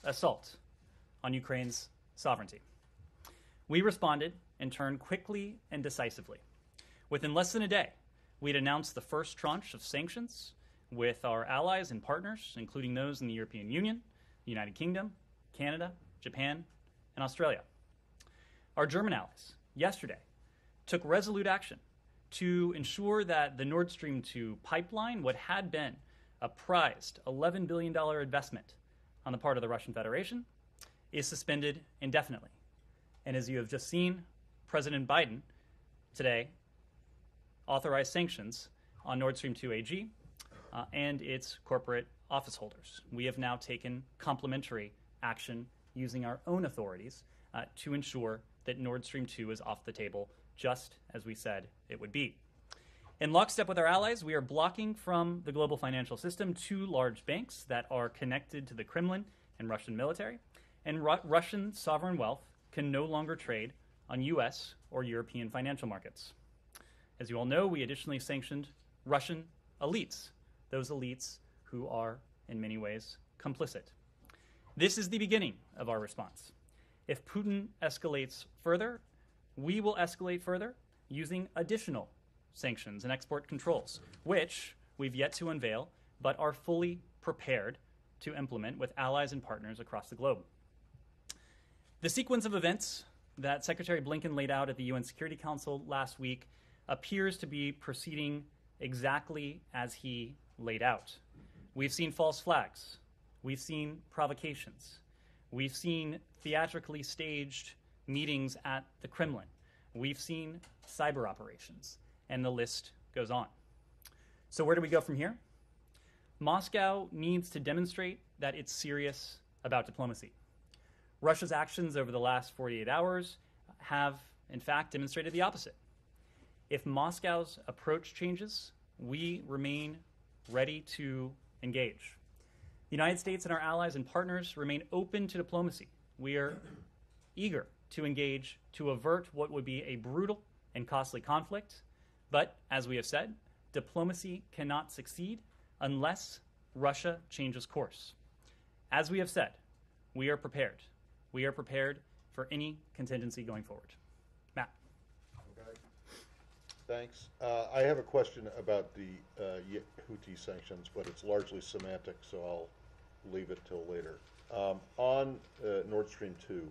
assault on Ukraine's sovereignty. We responded and turned quickly and decisively. Within less than a day, we'd announced the first tranche of sanctions with our allies and partners, including those in the European Union, the United Kingdom, Canada, Japan, and Australia. Our German allies, yesterday, took resolute action to ensure that the Nord Stream 2 pipeline, what had been a prized $11 billion investment on the part of the Russian Federation, is suspended indefinitely. And as you have just seen, President Biden today authorized sanctions on Nord Stream 2 AG and its corporate office holders. We have now taken complementary action using our own authorities to ensure that Nord Stream 2 is off the table, just as we said it would be. In lockstep with our allies, we are blocking from the global financial system 2 large banks that are connected to the Kremlin and Russian military, and Russian sovereign wealth can no longer trade on U.S. or European financial markets. As you all know, we additionally sanctioned Russian elites, those elites who are, in many ways, complicit. This is the beginning of our response. If Putin escalates further, we will escalate further using additional sanctions and export controls, which we've yet to unveil, but are fully prepared to implement with allies and partners across the globe. The sequence of events that Secretary Blinken laid out at the UN Security Council last week appears to be proceeding exactly as he laid out. We've seen false flags. We've seen provocations. We've seen theatrically staged meetings at the Kremlin. We've seen cyber operations, and the list goes on. So where do we go from here? Moscow needs to demonstrate that it's serious about diplomacy. Russia's actions over the last 48 hours have, in fact, demonstrated the opposite. If Moscow's approach changes, we remain ready to engage. The United States and our allies and partners remain open to diplomacy. We are eager to engage to avert what would be a brutal and costly conflict. But, as we have said, diplomacy cannot succeed unless Russia changes course. As we have said, we are prepared. We are prepared for any contingency going forward. Matt. Okay. Thanks. I have a question about the Houthi sanctions, but it's largely semantic, so I'll leave it till later. On Nord Stream 2,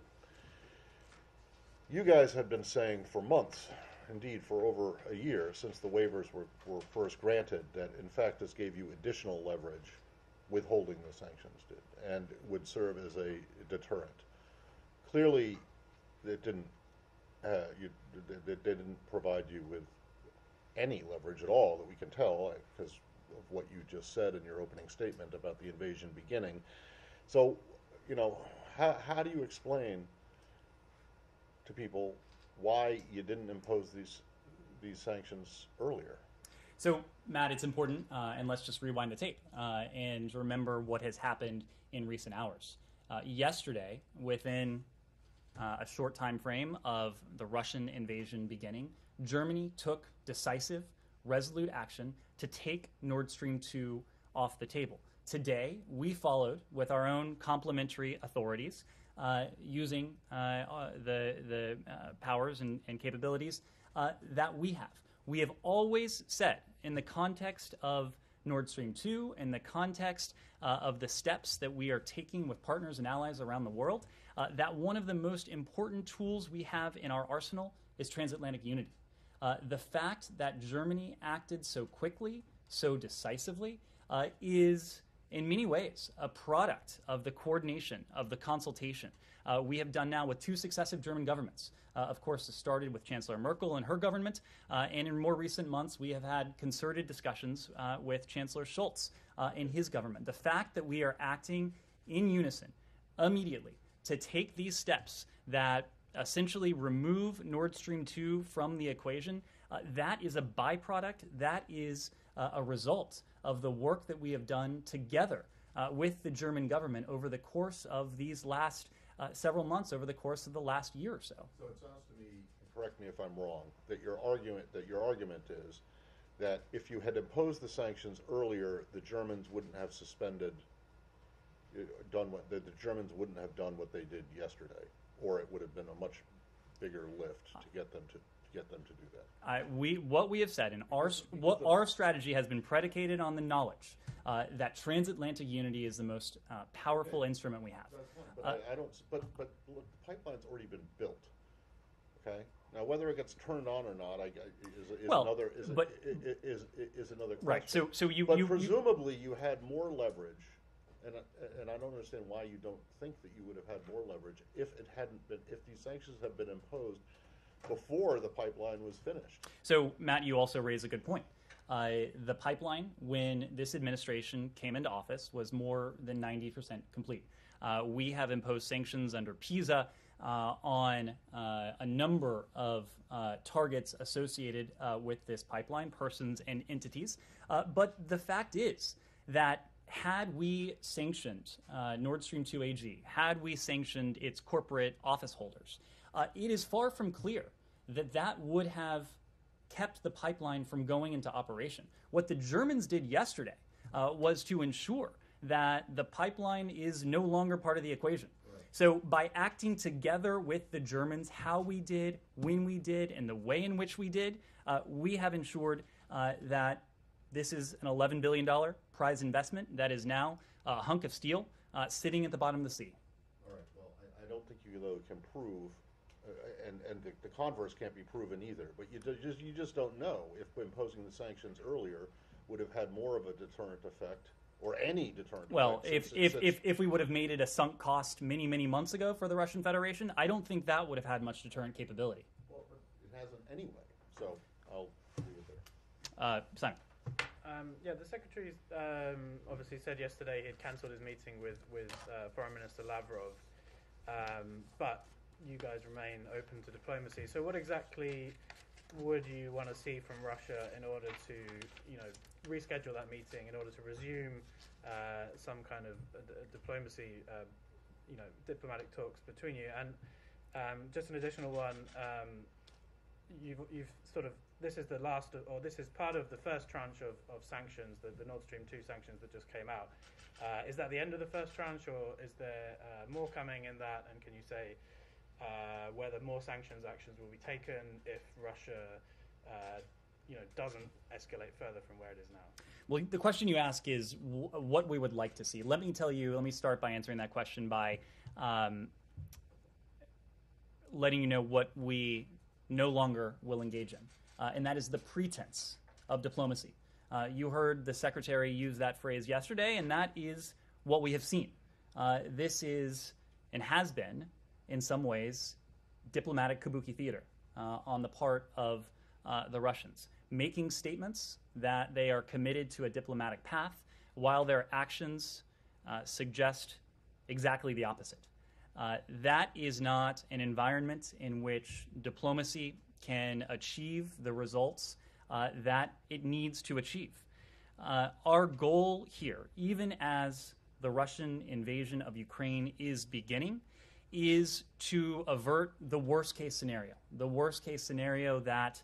you guys have been saying for months, indeed for over a year, since the waivers were first granted, that in fact this gave you additional leverage, withholding the sanctions did, and would serve as a deterrent. Clearly, it didn't provide you with any leverage at all that we can tell, because of what you just said in your opening statement about the invasion beginning. So, you know, how do you explain to people why you didn't impose these sanctions earlier? So, Matt, it's important, and let's just rewind the tape and remember what has happened in recent hours. Yesterday, within a short time frame of the Russian invasion beginning, Germany took decisive, resolute action to take Nord Stream 2 off the table. Today, we followed with our own complementary authorities using the powers and capabilities that we have. We have always said, in the context of Nord Stream 2, in the context of the steps that we are taking with partners and allies around the world, that one of the most important tools we have in our arsenal is transatlantic unity. The fact that Germany acted so quickly, so decisively, is in many ways a product of the coordination, of the consultation we have done now with 2 successive German governments. Of course, it started with Chancellor Merkel and her government, and in more recent months we have had concerted discussions with Chancellor Scholz and his government. The fact that we are acting in unison immediately to take these steps that essentially remove Nord Stream 2 from the equation, that is a byproduct, that is a result of the work that we have done together with the German government over the course of these last several months, over the course of the last year or so. So it sounds to me, correct me if I'm wrong, that your argument is that if you had imposed the sanctions earlier, the Germans wouldn't have suspended done what the Germans wouldn't have done what they did yesterday, or it would have been a much bigger lift to get them to do that. What we have said in our strategy has been predicated on the knowledge that transatlantic unity is the most powerful instrument we have. But I don't. But look, the pipeline's already been built. Okay. Now, whether it gets turned on or not, is another question. Right. So presumably you had more leverage, and I don't understand why you don't think that you would have had more leverage if these sanctions had been imposed before the pipeline was finished. So, Matt, you also raise a good point. The pipeline, when this administration came into office, was more than 90% complete. We have imposed sanctions under PISA on a number of targets associated with this pipeline, persons and entities. But the fact is that had we sanctioned Nord Stream 2 AG, had we sanctioned its corporate office holders, it is far from clear that that would have kept the pipeline from going into operation. What the Germans did yesterday was to ensure that the pipeline is no longer part of the equation. Right. So by acting together with the Germans, how we did, when we did, and the way in which we did, we have ensured that this is an $11 billion prize investment that is now a hunk of steel sitting at the bottom of the sea. All right. Well, I don't think you can prove, and the converse can't be proven either. But you just don't know if imposing the sanctions earlier would have had more of a deterrent effect, or any deterrent effect. If we would have made it a sunk cost many months ago for the Russian Federation, I don't think that would have had much deterrent capability. Well, but it hasn't anyway. So I'll leave it there. Simon. The Secretary obviously said yesterday he'd cancelled his meeting with Foreign Minister Lavrov, but you guys remain open to diplomacy. So what exactly would you want to see from Russia in order to, reschedule that meeting, in order to resume some kind of diplomacy, diplomatic talks between you? And just an additional one, you've sort of, this is the last, or this is part of the first tranche of sanctions, the Nord Stream 2 sanctions that just came out. Is that the end of the first tranche, or is there more coming in that? And can you say whether more sanctions actions will be taken if Russia, doesn't escalate further from where it is now? Well, the question you ask is what we would like to see. Let me start by answering that question by letting you know what we no longer will engage in, and that is the pretense of diplomacy. You heard the Secretary use that phrase yesterday, and that is what we have seen. This is, and has been, in some ways, diplomatic kabuki theater on the part of the Russians, making statements that they are committed to a diplomatic path while their actions suggest exactly the opposite. That is not an environment in which diplomacy can achieve the results that it needs to achieve. Our goal here, even as the Russian invasion of Ukraine is beginning, is to avert the worst case scenario that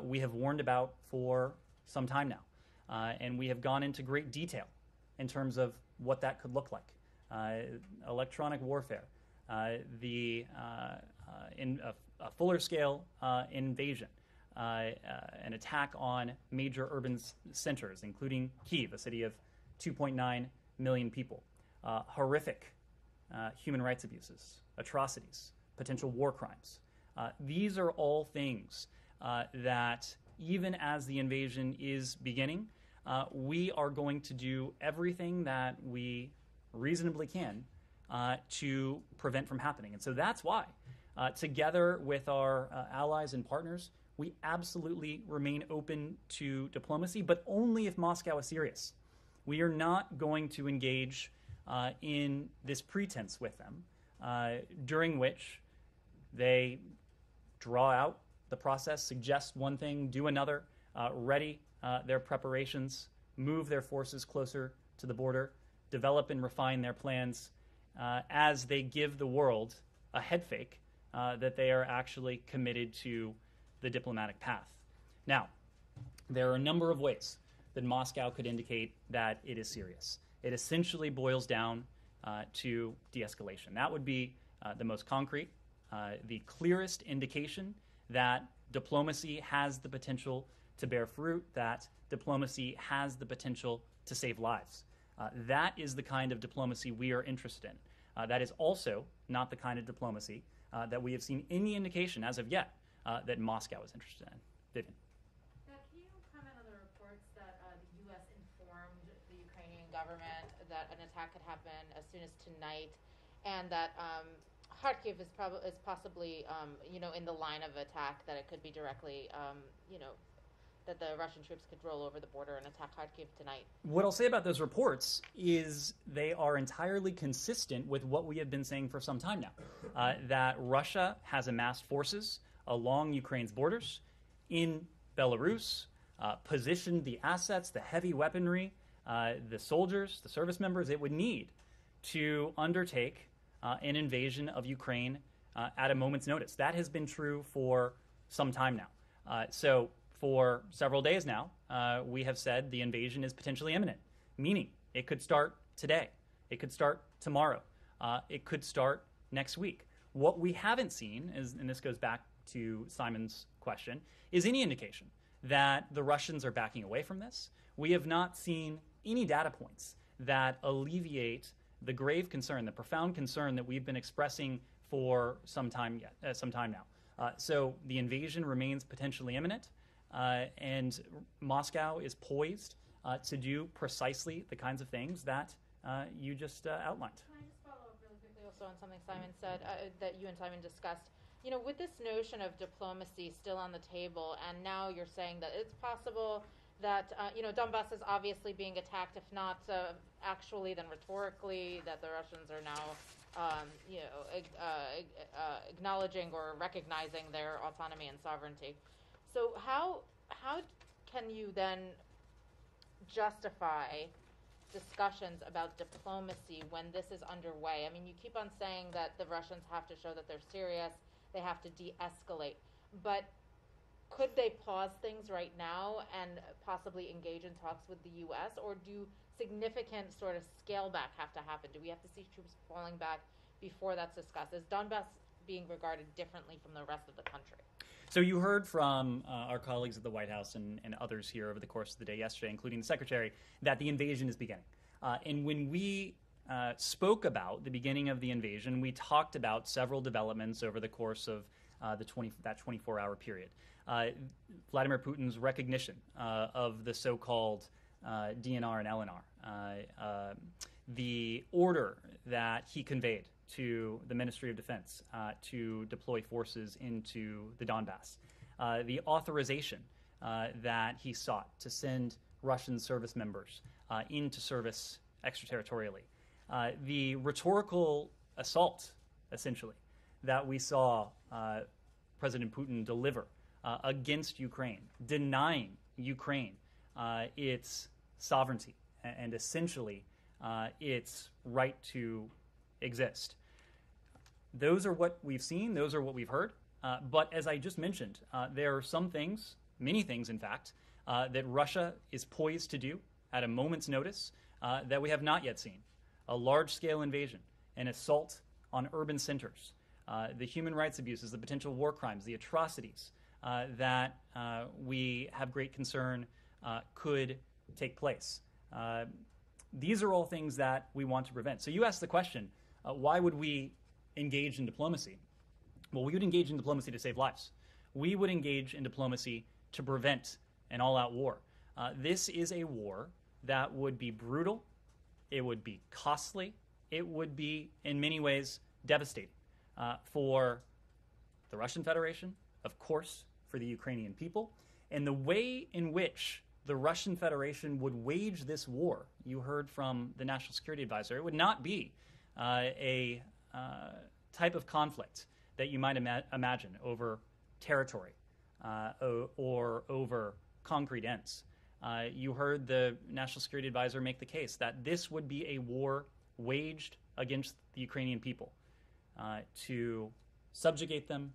we have warned about for some time now. And we have gone into great detail in terms of what that could look like. Electronic warfare, a fuller scale invasion, an attack on major urban centers, including Kyiv, a city of 2.9 million people, horrific human rights abuses, atrocities, potential war crimes. These are all things that, even as the invasion is beginning, we are going to do everything that we reasonably can to prevent from happening. And so that's why, together with our allies and partners, we absolutely remain open to diplomacy, but only if Moscow is serious. We are not going to engage in this pretense with them, during which they draw out the process, suggest one thing, do another, ready their preparations, move their forces closer to the border, develop and refine their plans as they give the world a head fake that they are actually committed to the diplomatic path. Now, there are a number of ways that Moscow could indicate that it is serious. It essentially boils down to de-escalation. That would be the most concrete, the clearest indication that diplomacy has the potential to bear fruit, that diplomacy has the potential to save lives. That is the kind of diplomacy we are interested in. That is also not the kind of diplomacy that we have seen any indication as of yet that Moscow is interested in. Vivian. Can you comment on the reports that the U.S. informed the Ukrainian government that an attack could happen as soon as tonight, and that Kharkiv is possibly in the line of attack, that it could be directly that the Russian troops could roll over the border and attack Kharkiv tonight? What I'll say about those reports is they are entirely consistent with what we have been saying for some time now, that Russia has amassed forces along Ukraine's borders, in Belarus, positioned the assets, the heavy weaponry, the soldiers, the service members it would need to undertake an invasion of Ukraine at a moment's notice. That has been true for some time now. So for several days now, we have said the invasion is potentially imminent, meaning it could start today, it could start tomorrow, it could start next week. What we haven't seen is, and this goes back to Simon's question, is any indication that the Russians are backing away from this. We have not seen any data points that alleviate the grave concern, the profound concern that we've been expressing for some time now. So the invasion remains potentially imminent, and Moscow is poised to do precisely the kinds of things that you just outlined. Can I just follow up really quickly also on something Simon said, that you and Simon discussed? You know, with this notion of diplomacy still on the table, and now you're saying that it's possible that, Donbass is obviously being attacked, if not actually, then rhetorically, that the Russians are now, acknowledging or recognizing their autonomy and sovereignty. So how can you then justify discussions about diplomacy when this is underway? I mean, you keep on saying that the Russians have to show that they're serious, they have to de-escalate, but could they pause things right now and possibly engage in talks with the U.S., or do significant sort of scale back have to happen? Do we have to see troops falling back before that's discussed? Is Donbass being regarded differently from the rest of the country? So you heard from our colleagues at the White House and others here over the course of the day yesterday, including the Secretary, that the invasion is beginning. And when we spoke about the beginning of the invasion, we talked about several developments over the course of that 24-hour period. Vladimir Putin's recognition of the so-called DNR and LNR, the order that he conveyed to the Ministry of Defense to deploy forces into the Donbass, the authorization that he sought to send Russian service members into service extraterritorially, the rhetorical assault, essentially, that we saw President Putin deliver against Ukraine, denying Ukraine its sovereignty and essentially its right to exist. Those are what we've seen. Those are what we've heard. But as I just mentioned, there are some things, many things in fact, that Russia is poised to do at a moment's notice that we have not yet seen. A large-scale invasion, an assault on urban centers, the human rights abuses, the potential war crimes, the atrocities that we have great concern could take place. These are all things that we want to prevent. So you asked the question, why would we engage in diplomacy? Well, we would engage in diplomacy to save lives. We would engage in diplomacy to prevent an all-out war. This is a war that would be brutal, it would be costly, it would be, in many ways, devastating for the Russian Federation, of course, for the Ukrainian people, and the way in which the Russian Federation would wage this war, you heard from the National Security Advisor, it would not be a type of conflict that you might imagine over territory or over concrete ends. You heard the National Security Advisor make the case that this would be a war waged against the Ukrainian people to subjugate them,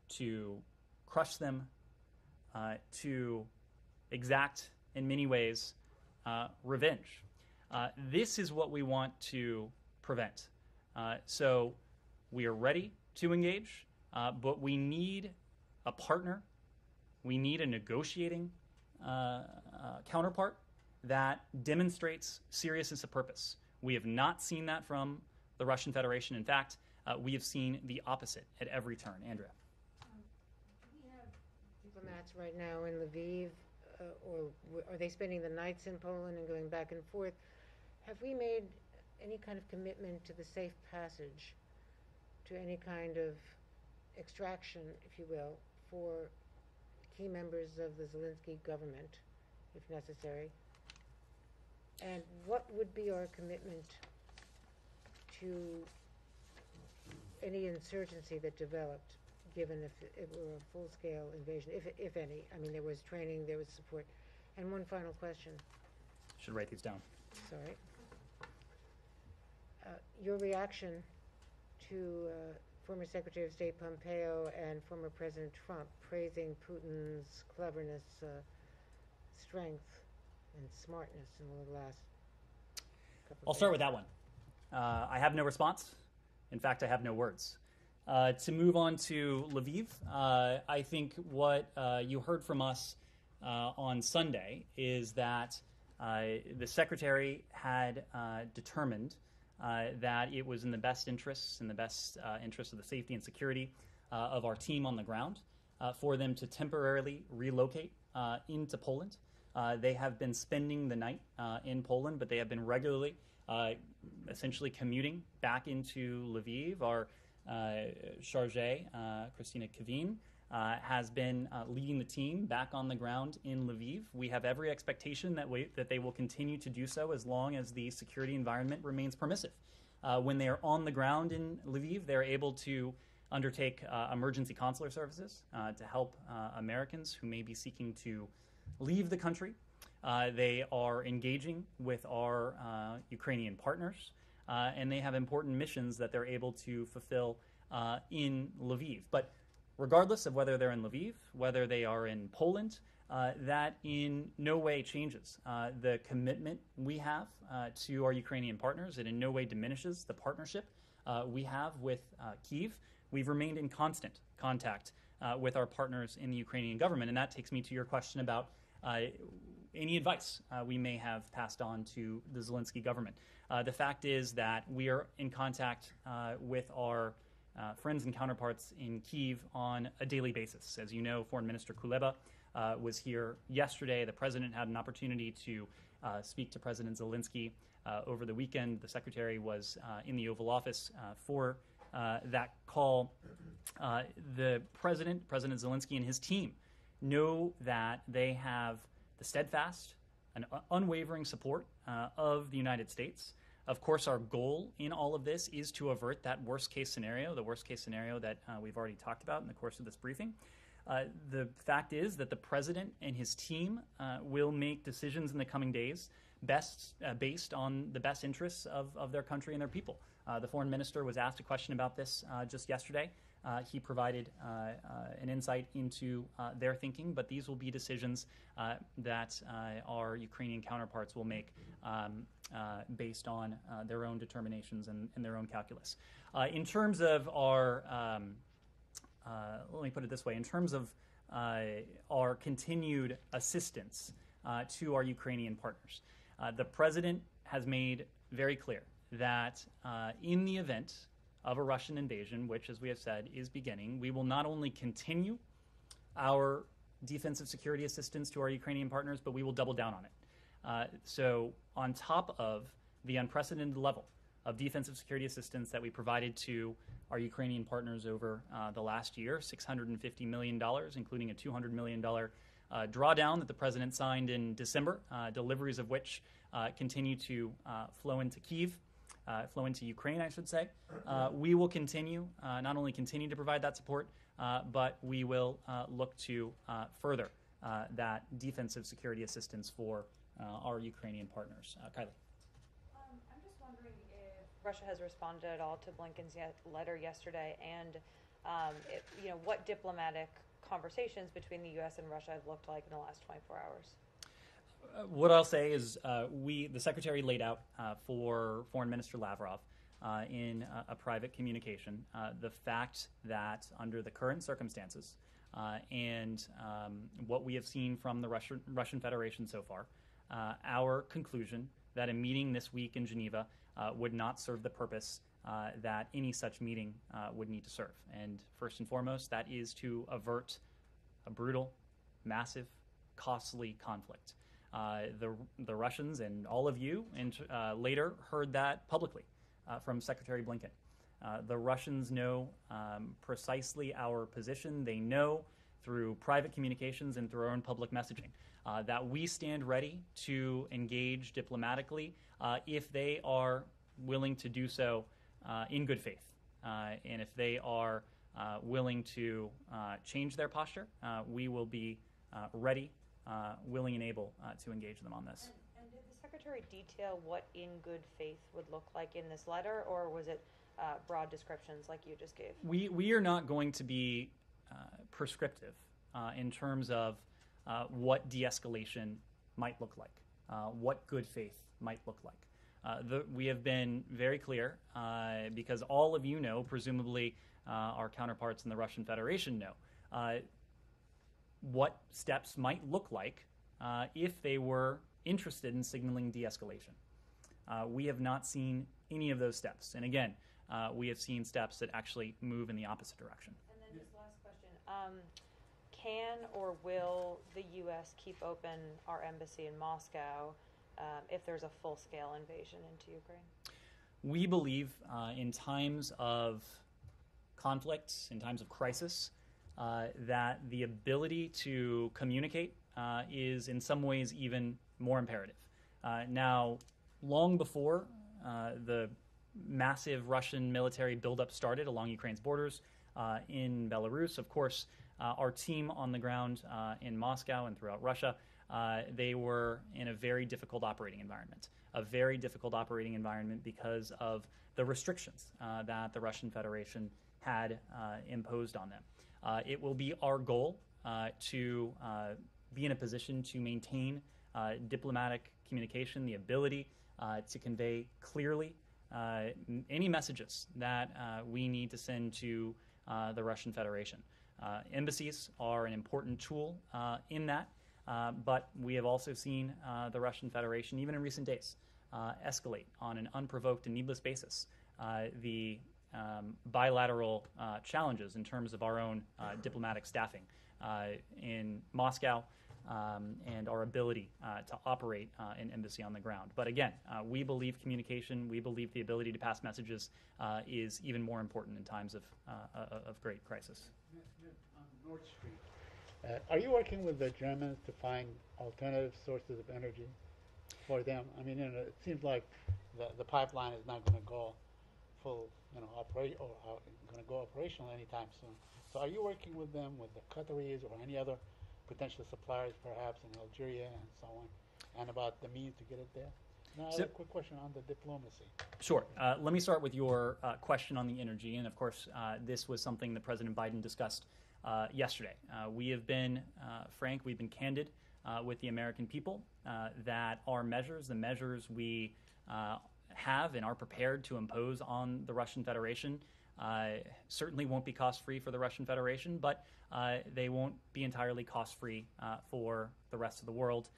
to crush them, to exact, in many ways, revenge. This is what we want to prevent. So we are ready to engage, but we need a partner. We need a negotiating counterpart that demonstrates seriousness of purpose. We have not seen that from the Russian Federation. In fact, we have seen the opposite at every turn. Andrea. We have diplomats right now in Lviv, or are they spending the nights in Poland and going back and forth? Have we made any kind of commitment to the safe passage, to any kind of extraction, if you will, for key members of the Zelensky government, if necessary? And what would be our commitment to any insurgency that developed, given if it were a full-scale invasion, if any? I mean, there was training, there was support. And one final question. Should write these down. Sorry. Your reaction to former Secretary of State Pompeo and former President Trump praising Putin's cleverness, strength, and smartness in the last couple of I'll start with that one. I have no response. In fact, I have no words. To move on to Lviv, I think what you heard from us on Sunday is that the Secretary had determined that it was in the best interests, of the safety and security of our team on the ground, for them to temporarily relocate into Poland. They have been spending the night in Poland, but they have been regularly, essentially commuting back into Lviv. Our chargé, Christina Kavin, has been leading the team back on the ground in Lviv. We have every expectation that they will continue to do so as long as the security environment remains permissive. When they are on the ground in Lviv, they're able to undertake emergency consular services to help Americans who may be seeking to leave the country. They are engaging with our Ukrainian partners, and they have important missions that they're able to fulfill in Lviv. But regardless of whether they're in Lviv, whether they are in Poland, that in no way changes the commitment we have to our Ukrainian partners. It in no way diminishes the partnership we have with Kyiv. We've remained in constant contact with our partners in the Ukrainian government, and that takes me to your question about any advice we may have passed on to the Zelensky government. The fact is that we are in contact with our friends and counterparts in Kyiv on a daily basis. As you know, Foreign Minister Kuleba was here yesterday. The president had an opportunity to speak to President Zelensky over the weekend. The secretary was in the Oval Office for that call. The President Zelensky and his team know that they have the steadfast and unwavering support of the United States. Of course, our goal in all of this is to avert that worst-case scenario, the worst-case scenario that we've already talked about in the course of this briefing. The fact is that the president and his team will make decisions in the coming days based on the best interests of their country and their people. The foreign minister was asked a question about this just yesterday. He provided an insight into their thinking, but these will be decisions that our Ukrainian counterparts will make based on their own determinations and their own calculus. In terms of our, let me put it this way, in terms of our continued assistance to our Ukrainian partners, the president has made very clear that in the event of a Russian invasion, which, as we have said, is beginning, we will not only continue our defensive security assistance to our Ukrainian partners, but we will double down on it. So on top of the unprecedented level of defensive security assistance that we provided to our Ukrainian partners over the last year, $650 million, including a $200 million drawdown that the president signed in December, deliveries of which continue to flow into Kyiv. Flow into Ukraine, I should say. We will continue, not only continue to provide that support, but we will look to further that defensive security assistance for our Ukrainian partners. Kylie. I'm just wondering if Russia has responded at all to Blinken's letter yesterday, and what diplomatic conversations between the U.S. and Russia have looked like in the last 24 hours. What I'll say is the Secretary laid out for Foreign Minister Lavrov in a private communication the fact that under the current circumstances and what we have seen from the Russian Federation so far, our conclusion that a meeting this week in Geneva would not serve the purpose that any such meeting would need to serve. And first and foremost, that is to avert a brutal, massive, costly conflict. The Russians and all of you later heard that publicly from Secretary Blinken. The Russians know precisely our position. They know through private communications and through our own public messaging that we stand ready to engage diplomatically if they are willing to do so in good faith. And if they are willing to change their posture, we will be ready, willing and able to engage them on this. And did the Secretary detail what in good faith would look like in this letter, or was it broad descriptions like you just gave? We are not going to be prescriptive in terms of what de-escalation might look like, what good faith might look like. We have been very clear because all of you know, presumably our counterparts in the Russian Federation know, what steps might look like if they were interested in signaling de-escalation. We have not seen any of those steps. And again, we have seen steps that actually move in the opposite direction. And then just last question. Can or will the U.S. keep open our embassy in Moscow if there's a full-scale invasion into Ukraine? We believe in times of conflict, in times of crisis, that the ability to communicate is in some ways even more imperative. Now, long before the massive Russian military buildup started along Ukraine's borders in Belarus, of course, our team on the ground in Moscow and throughout Russia, they were in a very difficult operating environment. A very difficult operating environment because of the restrictions that the Russian Federation had imposed on them. It will be our goal to be in a position to maintain diplomatic communication, the ability to convey clearly any messages that we need to send to the Russian Federation. Embassies are an important tool in that, but we have also seen the Russian Federation, even in recent days, escalate on an unprovoked and needless basis the bilateral challenges in terms of our own diplomatic staffing in Moscow and our ability to operate an embassy on the ground. But again, we believe communication, we believe the ability to pass messages is even more important in times of great crisis. On Nord Stream, are you working with the Germans to find alternative sources of energy for them? I mean, it seems like the pipeline is not going to go full, operate or going to go operational anytime soon. So, are you working with them, with the Qataris or any other potential suppliers, perhaps in Algeria and so on, and about the means to get it there? Now, I have a quick question on the diplomacy. Sure. Let me start with your question on the energy, and of course, this was something that President Biden discussed yesterday. We have been frank, we've been candid with the American people that our measures, the measures we have and are prepared to impose on the Russian Federation, certainly won't be cost-free for the Russian Federation, but they won't be entirely cost-free for the rest of the world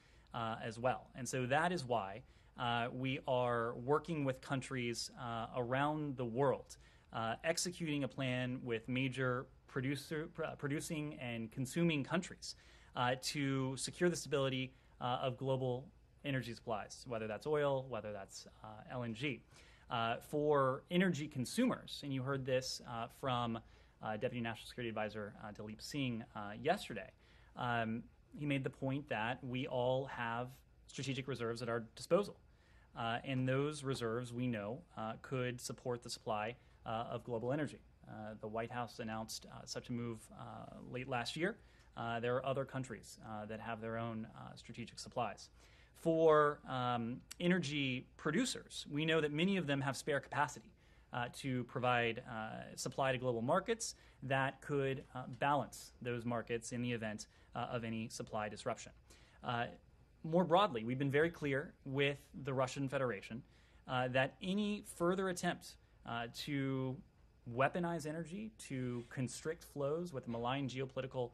as well. And so that is why we are working with countries around the world, executing a plan with major producing and consuming countries to secure the stability of global energy supplies, whether that's oil, whether that's LNG. For energy consumers, and you heard this from Deputy National Security Advisor Dalip Singh yesterday, he made the point that we all have strategic reserves at our disposal. And those reserves, we know, could support the supply of global energy. The White House announced such a move late last year. There are other countries that have their own strategic supplies. For energy producers, we know that many of them have spare capacity to provide supply to global markets that could balance those markets in the event of any supply disruption. More broadly, we've been very clear with the Russian Federation that any further attempt to weaponize energy, to constrict flows with malign geopolitical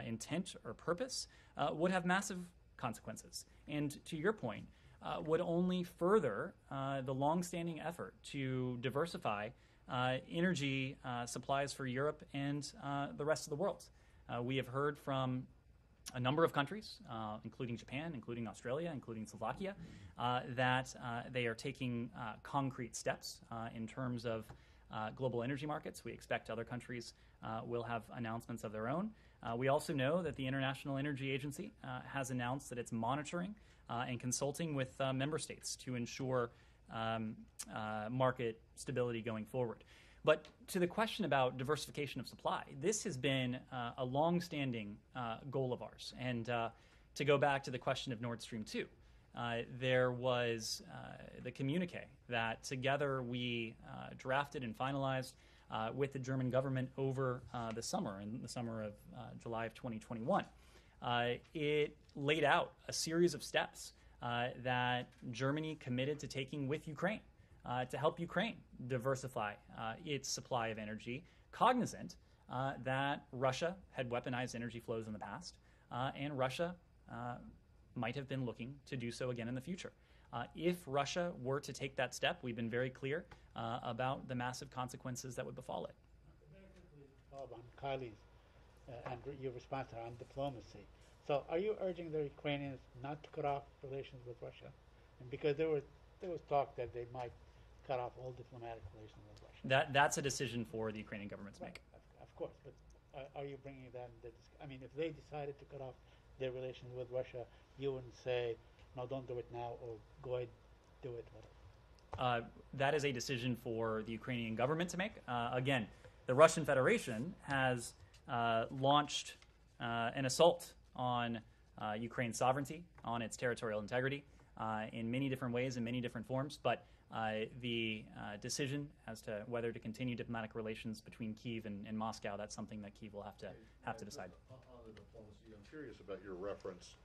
intent or purpose would have massive consequences. And to your point, would only further the longstanding effort to diversify energy supplies for Europe and the rest of the world. We have heard from a number of countries, including Japan, including Australia, including Slovakia, that they are taking concrete steps in terms of global energy markets. We expect other countries will have announcements of their own. We also know that the International Energy Agency has announced that it's monitoring and consulting with member states to ensure market stability going forward. But to the question about diversification of supply, this has been a long-standing goal of ours. And to go back to the question of Nord Stream 2, there was the communique that together we drafted and finalized with the German government over the summer, in the summer of July of 2021. It laid out a series of steps that Germany committed to taking with Ukraine to help Ukraine diversify its supply of energy, cognizant that Russia had weaponized energy flows in the past, and Russia might have been looking to do so again in the future. If Russia were to take that step, we've been very clear about the massive consequences that would befall it. Very quickly, Bob, on Kylie's and your response to her on diplomacy. So, are you urging the Ukrainians not to cut off relations with Russia? And because there was talk that they might cut off all diplomatic relations with Russia. That's a decision for the Ukrainian government to make. Of course, but are you bringing that? I mean, if they decided to cut off their relations with Russia, you wouldn't say, no, don't do it now, or go ahead, do it, whatever. That is a decision for the Ukrainian government to make. Again, the Russian Federation has launched an assault on Ukraine's sovereignty, on its territorial integrity, in many different ways, in many different forms. But the decision as to whether to continue diplomatic relations between Kyiv and Moscow, that's something that Kyiv will have to decide. On the diplomacy, I'm curious about your reference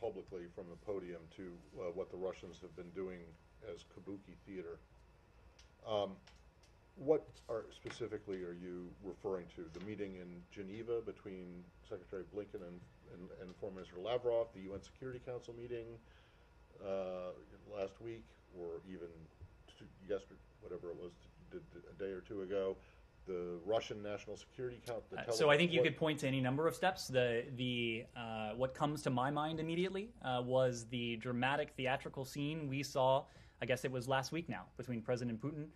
publicly from the podium to what the Russians have been doing as kabuki theater. What specifically are you referring to? The meeting in Geneva between Secretary Blinken and Foreign Minister Lavrov, the UN Security Council meeting last week, or even yesterday, whatever it was, a day or two ago, the Russian National Security Council. So I think you could point to any number of steps. What comes to my mind immediately was the dramatic theatrical scene we saw, I guess it was last week now, between President Putin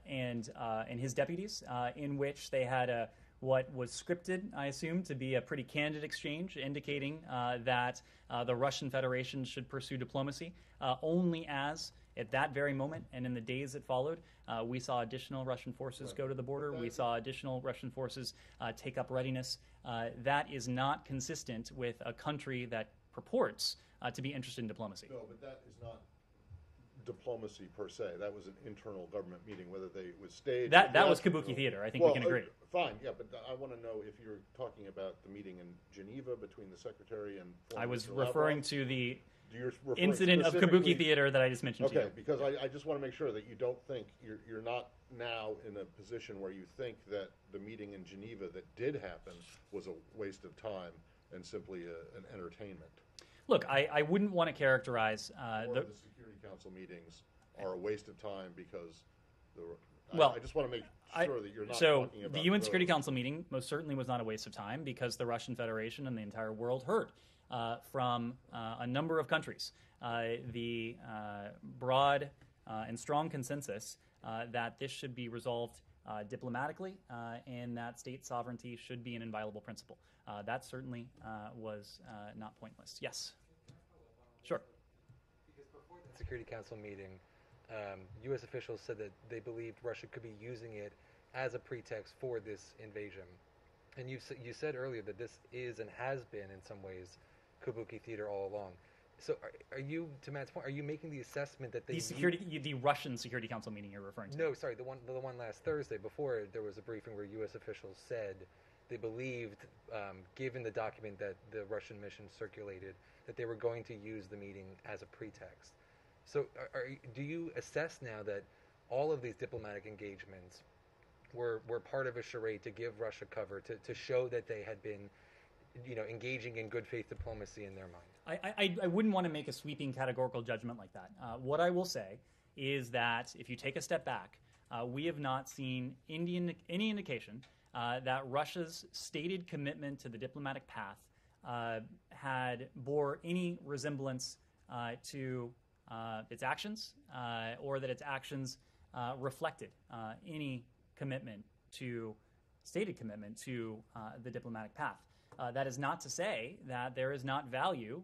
and his deputies, in which they had what was scripted, I assume, to be a pretty candid exchange, indicating that the Russian Federation should pursue diplomacy, only as, at that very moment and in the days that followed, we saw additional Russian forces go to the border. We saw additional Russian forces take up readiness. That is not consistent with a country that purports to be interested in diplomacy. No, but that is not diplomacy per se. That was an internal government meeting, whether they was staged. That was kabuki theater. I think we can agree. Fine, yeah, but I want to know if you're talking about the meeting in Geneva between the Secretary and I was referring to the You're referring incident of kabuki theater that I just mentioned to you. Okay, because I just want to make sure that you don't think, you're not now in a position where you think that the meeting in Geneva that did happen was a waste of time and simply an entertainment. Look, I wouldn't want to characterize Or the Security Council meetings are a waste of time because I just want to make sure that you're not talking about the UN Security Council meeting most certainly was not a waste of time because the Russian Federation and the entire world heard from a number of countries the broad and strong consensus that this should be resolved diplomatically and that state sovereignty should be an inviolable principle. That certainly was not pointless. Yes. Sure. Because before the Security Council meeting, U.S. officials said that they believed Russia could be using it as a pretext for this invasion. And you said earlier that this is and has been in some ways kabuki theater all along. So are you, to Matt's point, are you making the assessment that the Russian Security Council meeting you're referring to? No, sorry, the one last Thursday before there was a briefing where U.S. officials said they believed, given the document that the Russian mission circulated, that they were going to use the meeting as a pretext. So do you assess now that all of these diplomatic engagements were part of a charade to give Russia cover, to show that they had been, engaging in good faith diplomacy in their mind? I wouldn't want to make a sweeping categorical judgment like that. What I will say is that if you take a step back, we have not seen any indication that Russia's stated commitment to the diplomatic path bore any resemblance to its actions, or that its actions reflected any stated commitment to the diplomatic path. That is not to say that there is not value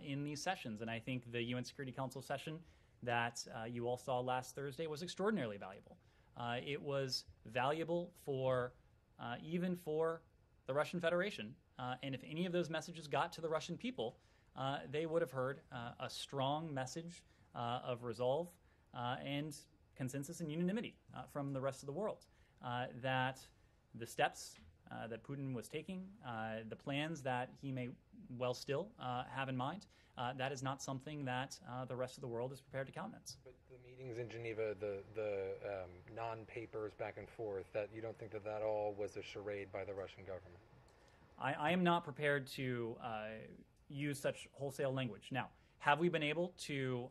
in these sessions, and I think the UN Security Council session that you all saw last Thursday was extraordinarily valuable. It was valuable even for the Russian Federation, and if any of those messages got to the Russian people, they would have heard a strong message of resolve and consensus and unanimity from the rest of the world, that the steps that Putin was taking, the plans that he may well still have in mind, that is not something that the rest of the world is prepared to countenance. But the meetings in Geneva, the non-papers back and forth, that you don't think that all was a charade by the Russian government? I am not prepared to use such wholesale language. Now, have we been able to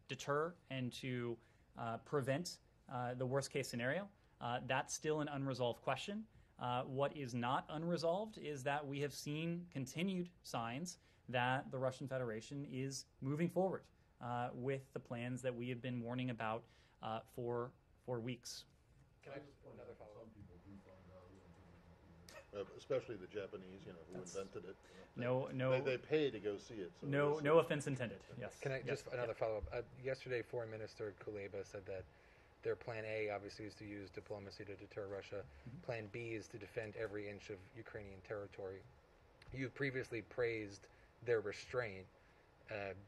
deter and to prevent the worst case scenario? That's still an unresolved question. What is not unresolved is that we have seen continued signs that the Russian Federation is moving forward with the plans that we have been warning about for weeks. Can I just another follow-up? Especially the Japanese, who invented it. No. They pay to go see it. So no offense intended. Yes. Can I just another follow-up? Yesterday, Foreign Minister Kuleba said that their plan A, obviously, is to use diplomacy to deter Russia. Mm-hmm. Plan B is to defend every inch of Ukrainian territory. You've previously praised their restraint.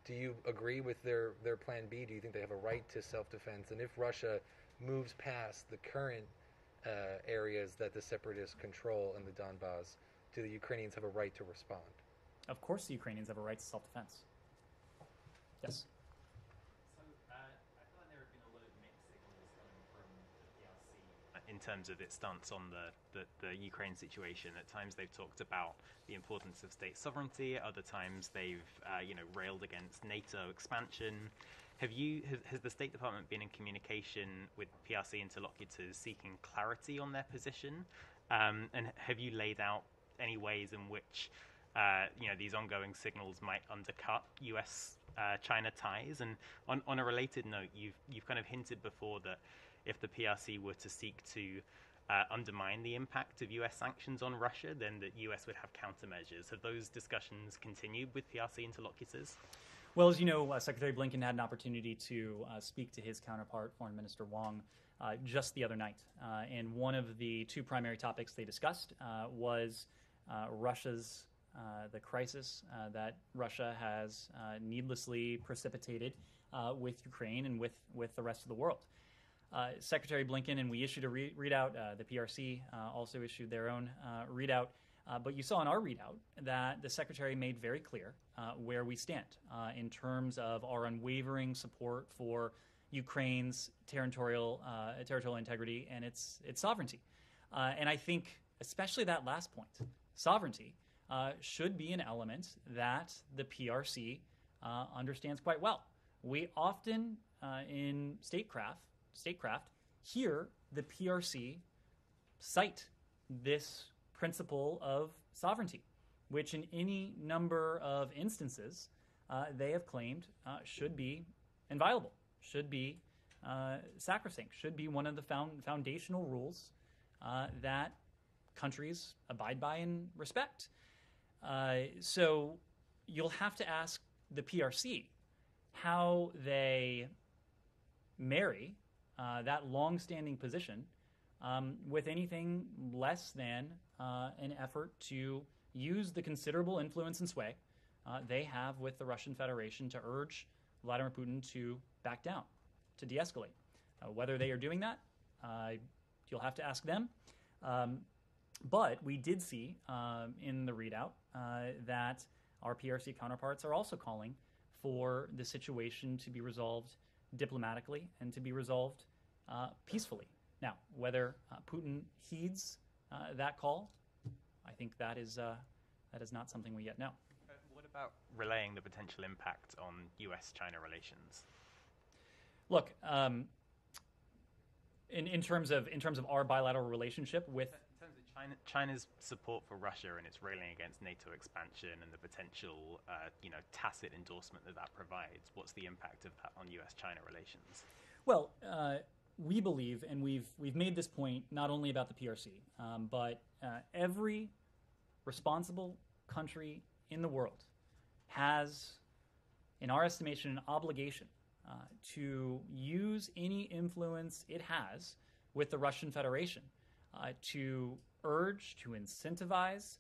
Do you agree with their plan B? Do you think they have a right to self-defense? And if Russia moves past the current areas that the separatists control in the Donbass, do the Ukrainians have a right to respond? Of course the Ukrainians have a right to self-defense. Yes. In terms of its stance on the Ukraine situation. At times they've talked about the importance of state sovereignty. At other times they've railed against NATO expansion. Has the State Department been in communication with PRC interlocutors seeking clarity on their position? And have you laid out any ways in which these ongoing signals might undercut US-China ties? And on a related note, you've kind of hinted before that if the PRC were to seek to undermine the impact of US sanctions on Russia, then the US would have countermeasures. Have those discussions continued with PRC interlocutors? Well, as you know, Secretary Blinken had an opportunity to speak to his counterpart, Foreign Minister Wang, just the other night. And one of the two primary topics they discussed was Russia's, the crisis that Russia has needlessly precipitated with Ukraine and with the rest of the world. Secretary Blinken, and we issued a readout. The PRC also issued their own readout. But you saw in our readout that the Secretary made very clear where we stand in terms of our unwavering support for Ukraine's territorial integrity and its sovereignty. And I think especially that last point, sovereignty, should be an element that the PRC understands quite well. We often in statecraft hear the PRC cite this principle of sovereignty, which in any number of instances they have claimed should be inviolable, should be sacrosanct, should be one of the foundational rules that countries abide by and respect. So you'll have to ask the PRC how they marry that long-standing position with anything less than an effort to use the considerable influence and sway they have with the Russian Federation to urge Vladimir Putin to back down, to de-escalate. Whether they are doing that, you'll have to ask them. But we did see in the readout that our PRC counterparts are also calling for the situation to be resolved diplomatically and to be resolved peacefully. Now, whether Putin heeds that call, I think that is not something we yet know. What about relaying the potential impact on U.S.-China relations? Look, in terms of our bilateral relationship with in terms of China's support for Russia and its railing against NATO expansion and the potential, tacit endorsement that provides, what's the impact of that on U.S.-China relations? Well, we believe, and we've made this point not only about the PRC, but every responsible country in the world has, in our estimation, an obligation to use any influence it has with the Russian Federation to urge, to incentivize,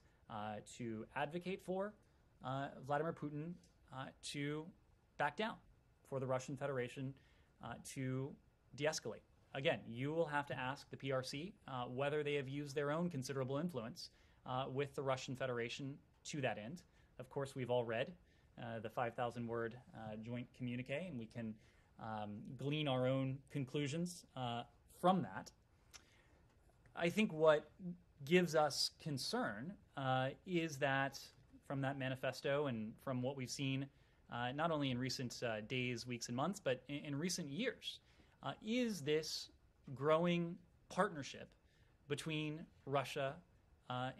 to advocate for Vladimir Putin to back down, for the Russian Federation to de-escalate. Again, you will have to ask the PRC whether they have used their own considerable influence with the Russian Federation to that end. Of course, we've all read the 5,000-word joint communique, and we can glean our own conclusions from that. I think what gives us concern is that from that manifesto and from what we've seen not only in recent days, weeks, and months, but in recent years, is this growing partnership between Russia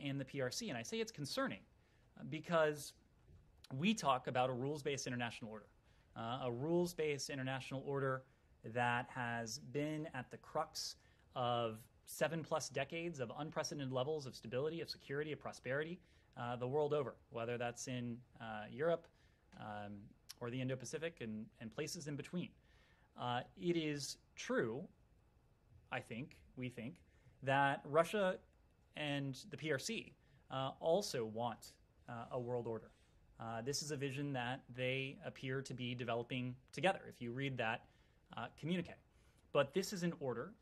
and the PRC. And I say it's concerning because we talk about a rules-based international order, a rules-based international order that has been at the crux of 7+ decades of unprecedented levels of stability, of security, of prosperity the world over, whether that's in Europe or the Indo-Pacific and places in between. It is true, we think, that Russia and the PRC also want a world order. This is a vision that they appear to be developing together, if you read that communique. But this is an order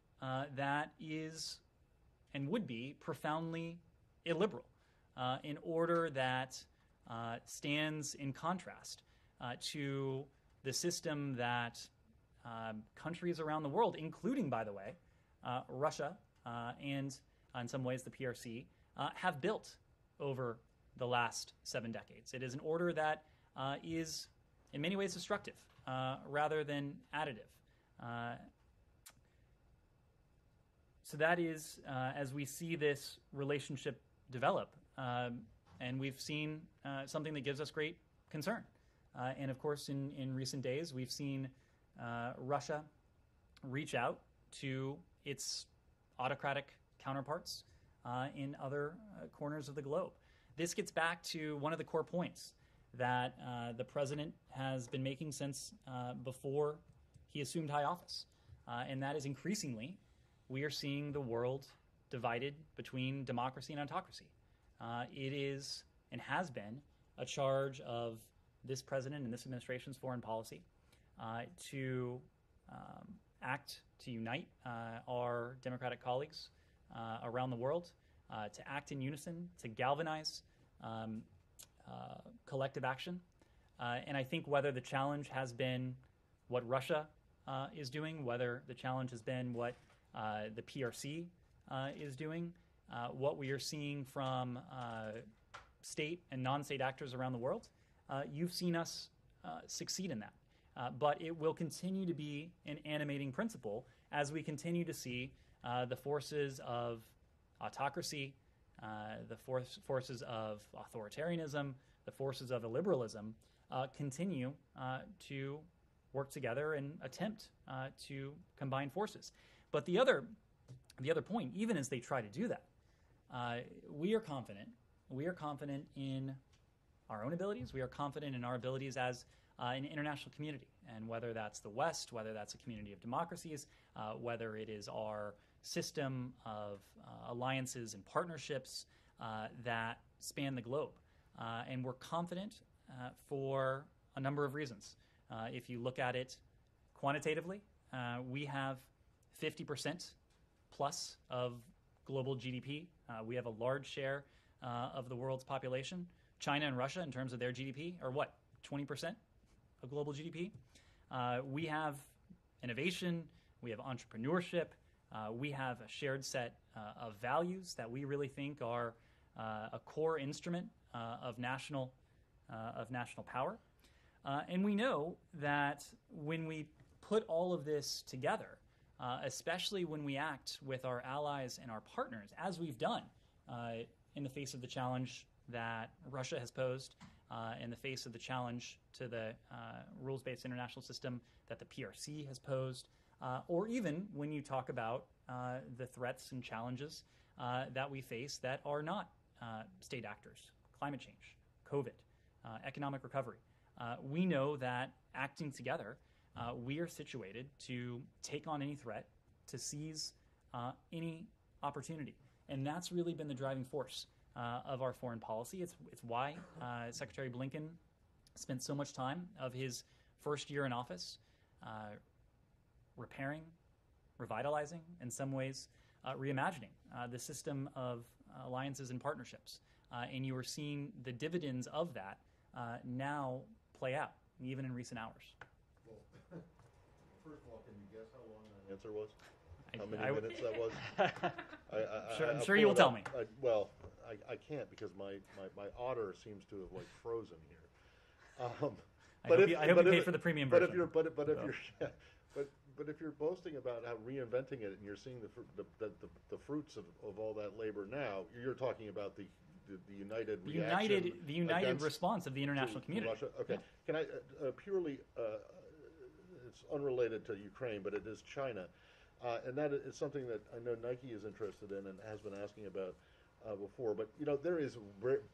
that is and would be profoundly illiberal, an order that stands in contrast to the system that countries around the world, including, by the way, Russia and, in some ways, the PRC, have built over the last 7 decades. It is an order that is, in many ways, destructive rather than additive. So that is, as we see this relationship develop, and we've seen something that gives us great concern. And of course, in recent days, we've seen Russia reach out to its autocratic counterparts in other corners of the globe. This gets back to one of the core points that the president has been making since before he assumed high office, and that is increasingly we are seeing the world divided between democracy and autocracy. It is and has been a charge of this president and this administration's foreign policy to act to unite our democratic colleagues around the world, to act in unison, to galvanize collective action. And I think whether the challenge has been what Russia is doing, whether the challenge has been what the PRC is doing, what we are seeing from state and non-state actors around the world, you've seen us succeed in that. But it will continue to be an animating principle as we continue to see the forces of autocracy, the forces of authoritarianism, the forces of illiberalism continue to work together and attempt to combine forces. But the other point, even as they try to do that, we are confident. We are confident in our own abilities. We are confident in our abilities as an international community, and whether that's the West, whether that's a community of democracies, whether it is our system of alliances and partnerships that span the globe. And we're confident for a number of reasons. If you look at it quantitatively, we have 50% plus of global GDP. We have a large share of the world's population. China and Russia, in terms of their GDP, are what, 20% of global GDP? We have innovation, we have entrepreneurship, we have a shared set of values that we really think are a core instrument of national power. And we know that when we put all of this together, especially when we act with our allies and our partners, as we've done in the face of the challenge that Russia has posed, in the face of the challenge to the rules-based international system that the PRC has posed, or even when you talk about the threats and challenges that we face that are not state actors, climate change, COVID, economic recovery. We know that acting together, we are situated to take on any threat, to seize any opportunity. And that's really been the driving force of our foreign policy. It's why Secretary Blinken spent so much time of his first year in office repairing, revitalizing, in some ways reimagining the system of alliances and partnerships. And you are seeing the dividends of that now play out, even in recent hours. Well, first of all, can you guess how long that answer was? How many minutes that was? I'm sure you will tell me. I can't because my otter seems to have like frozen here. I hope you paid for the premium version. But if you're boasting about how reinventing it and you're seeing the fruits of all that labor now, you're talking about the united reaction, the united response of the international community. Russia. Okay, yeah. Can I purely? It's unrelated to Ukraine, but it is China, and that is something that I know Nike is interested in and has been asking about before. But there is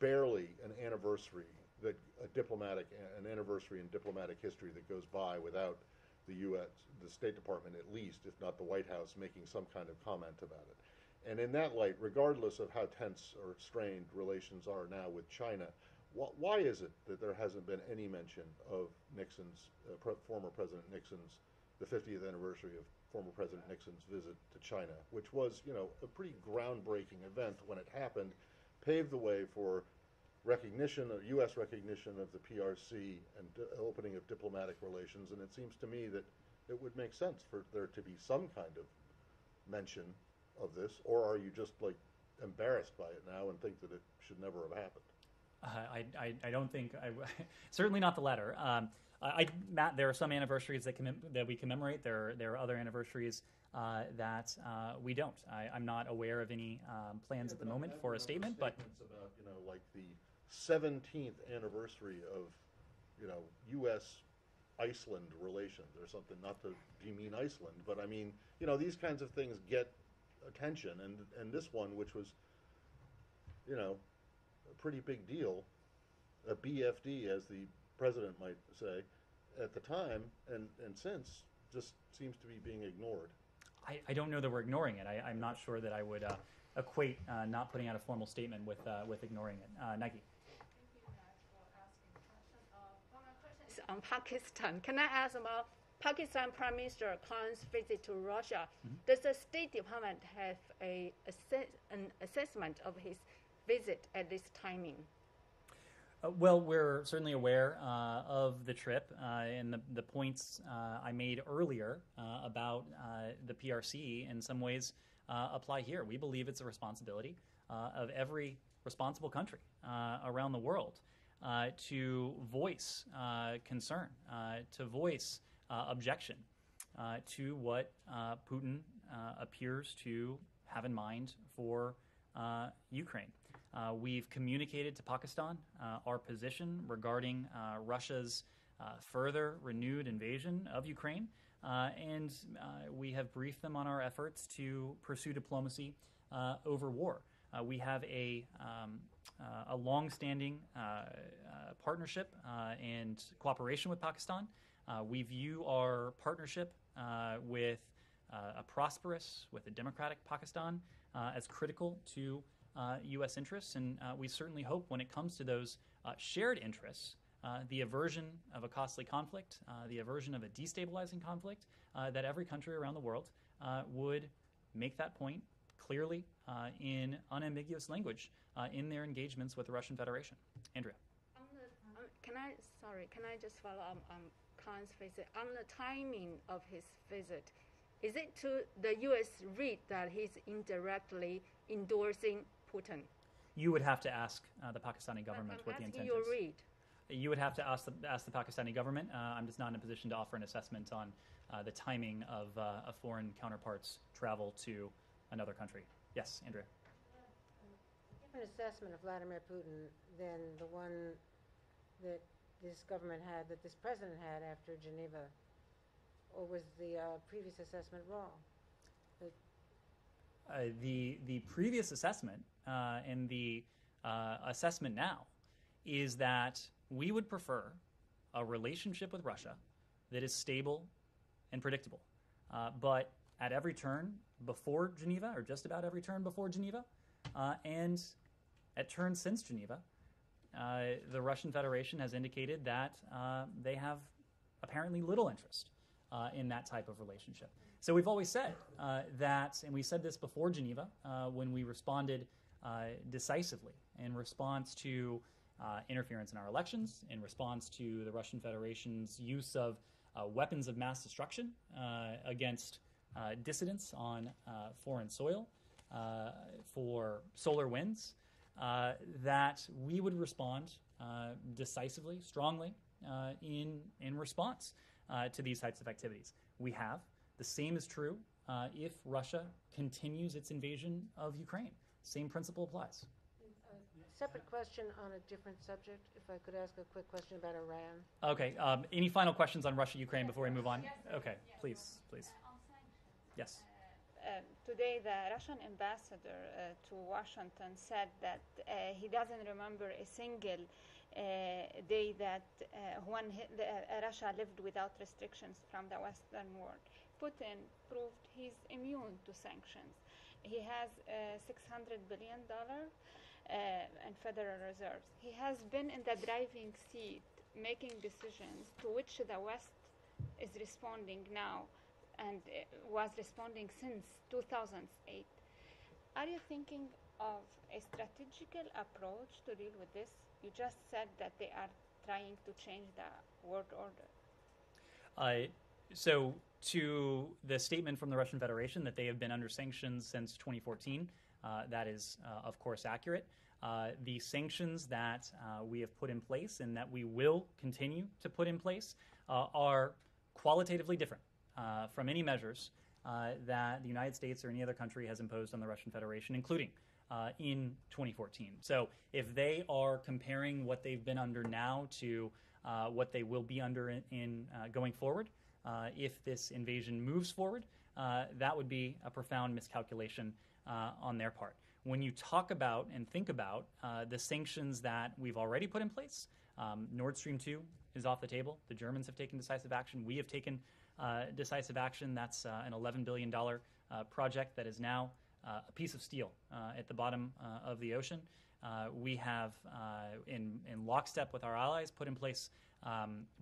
barely an anniversary an anniversary in diplomatic history that goes by without the U.S., the State Department at least, if not the White House, making some kind of comment about it. And in that light, regardless of how tense or strained relations are now with China, why is it that there hasn't been any mention of Nixon's, former President Nixon's, the 50th anniversary of former President Nixon's visit to China, which was, a pretty groundbreaking event when it happened, paved the way for recognition, U.S. recognition of the PRC and opening of diplomatic relations. And it seems to me that it would make sense for there to be some kind of mention of this, or are you just like embarrassed by it now and think that it should never have happened? I don't think certainly not the latter. Matt, there are some anniversaries that we commemorate. There are other anniversaries that we don't. I'm not aware of any plans at the moment for a statement, but about like the 17th anniversary of U.S. Iceland relations or something. Not to demean Iceland, but I mean these kinds of things get attention, and this one, which was a pretty big deal, a BFD as the president might say at the time and since, just seems to be being ignored. I don't know that we're ignoring it. I'm not sure that I would equate not putting out a formal statement with ignoring it. Nike. Thank you, Matt, for asking the question. My question is on Pakistan. Can I ask about Pakistan Prime Minister Khan's visit to Russia? Mm-hmm. Does the State Department have an assessment of his visit at this timing? Well, we're certainly aware of the trip and the points I made earlier about the PRC in some ways apply here. We believe it's a responsibility of every responsible country around the world to voice concern, to voice objection to what Putin appears to have in mind for Ukraine. We've communicated to Pakistan our position regarding Russia's further renewed invasion of Ukraine, and we have briefed them on our efforts to pursue diplomacy over war. We have a long-standing partnership and cooperation with Pakistan. We view our partnership with a prosperous, with a democratic Pakistan as critical to U.S. interests, and we certainly hope when it comes to those shared interests, the aversion of a costly conflict, the aversion of a destabilizing conflict, that every country around the world would make that point clearly in unambiguous language in their engagements with the Russian Federation. Andrea. Can I just follow up on Khan's visit? On the timing of his visit, Is it to the U.S. read that he's indirectly endorsing Putin? You would have to ask the Pakistani government what the intent your is. read. You would have to ask the Pakistani government. I'm just not in a position to offer an assessment on the timing of a foreign counterpart's travel to another country. Yes, Andrea. A different assessment of Vladimir Putin than the one that this government had, that this president had after Geneva, or was the previous assessment wrong? The previous assessment and the assessment now is that we would prefer a relationship with Russia that is stable and predictable. But at every turn before Geneva, or just about every turn before Geneva, and at turns since Geneva, the Russian Federation has indicated that they have apparently little interest in that type of relationship. So we've always said that, and we said this before Geneva when we responded decisively in response to interference in our elections, in response to the Russian Federation's use of weapons of mass destruction against dissidents on foreign soil for solar winds, that we would respond decisively, strongly in response to these types of activities. We have. The same is true if Russia continues its invasion of Ukraine. Same principle applies. Separate question on a different subject, if I could ask a quick question about Iran. Okay. Any final questions on Russia, Ukraine before we move on? Okay. Please. Yes. Today, the Russian ambassador to Washington said that he doesn't remember a single day that when Russia lived without restrictions from the Western world. Putin proved he's immune to sanctions. He has $600 billion in federal reserves. He has been in the driving seat, making decisions to which the West is responding now, and was responding since 2008. Are you thinking of a strategical approach to deal with this? You just said that they are trying to change the world order. So to the statement from the Russian Federation that they have been under sanctions since 2014, that is, of course, accurate. The sanctions that we have put in place and that we will continue to put in place are qualitatively different from any measures that the United States or any other country has imposed on the Russian Federation, including in 2014. So if they are comparing what they've been under now to what they will be under in going forward, if this invasion moves forward, that would be a profound miscalculation on their part. When you talk about and think about the sanctions that we've already put in place, Nord Stream 2 is off the table. The Germans have taken decisive action. We have taken decisive action. That's an $11 billion project that is now a piece of steel at the bottom of the ocean. We have, in lockstep with our allies, put in place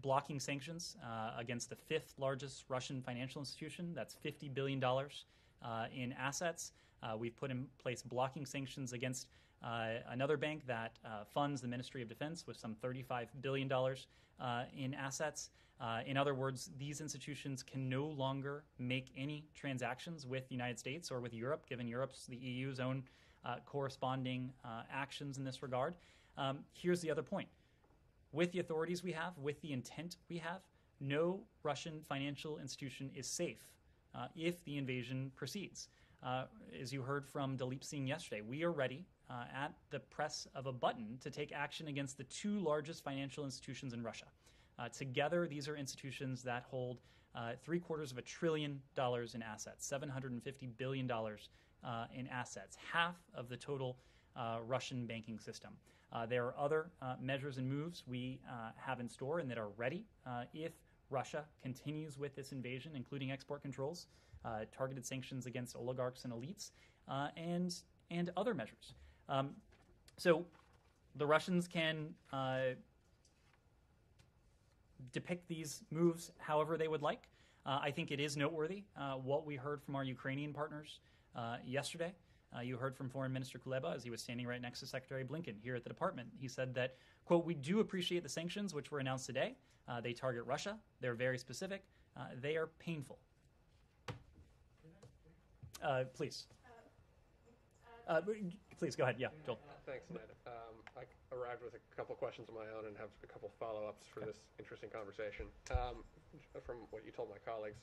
blocking sanctions against the fifth largest Russian financial institution. That's $50 billion in assets. We've put in place blocking sanctions against another bank that funds the Ministry of Defense with some $35 billion in assets. In other words, these institutions can no longer make any transactions with the United States or with Europe, given the EU's own corresponding actions in this regard. Here's the other point. With the authorities we have, with the intent we have, no Russian financial institution is safe if the invasion proceeds. As you heard from Dalip Singh yesterday, we are ready at the press of a button to take action against the two largest financial institutions in Russia. Together, these are institutions that hold $750 billion in assets, $750 billion in assets, half of the total Russian banking system. There are other measures and moves we have in store and that are ready if Russia continues with this invasion, including export controls, targeted sanctions against oligarchs and elites, and other measures. So the Russians can depict these moves however they would like. I think it is noteworthy what we heard from our Ukrainian partners yesterday. You heard from Foreign Minister Kuleba as he was standing right next to Secretary Blinken here at the department. He said that, quote, "We do appreciate the sanctions which were announced today. They target Russia. They're very specific. They are painful." Please. Please go ahead. Yeah, Joel. Thanks, Ned. I arrived with a couple questions of my own and have a couple follow-ups for this interesting conversation from what you told my colleagues.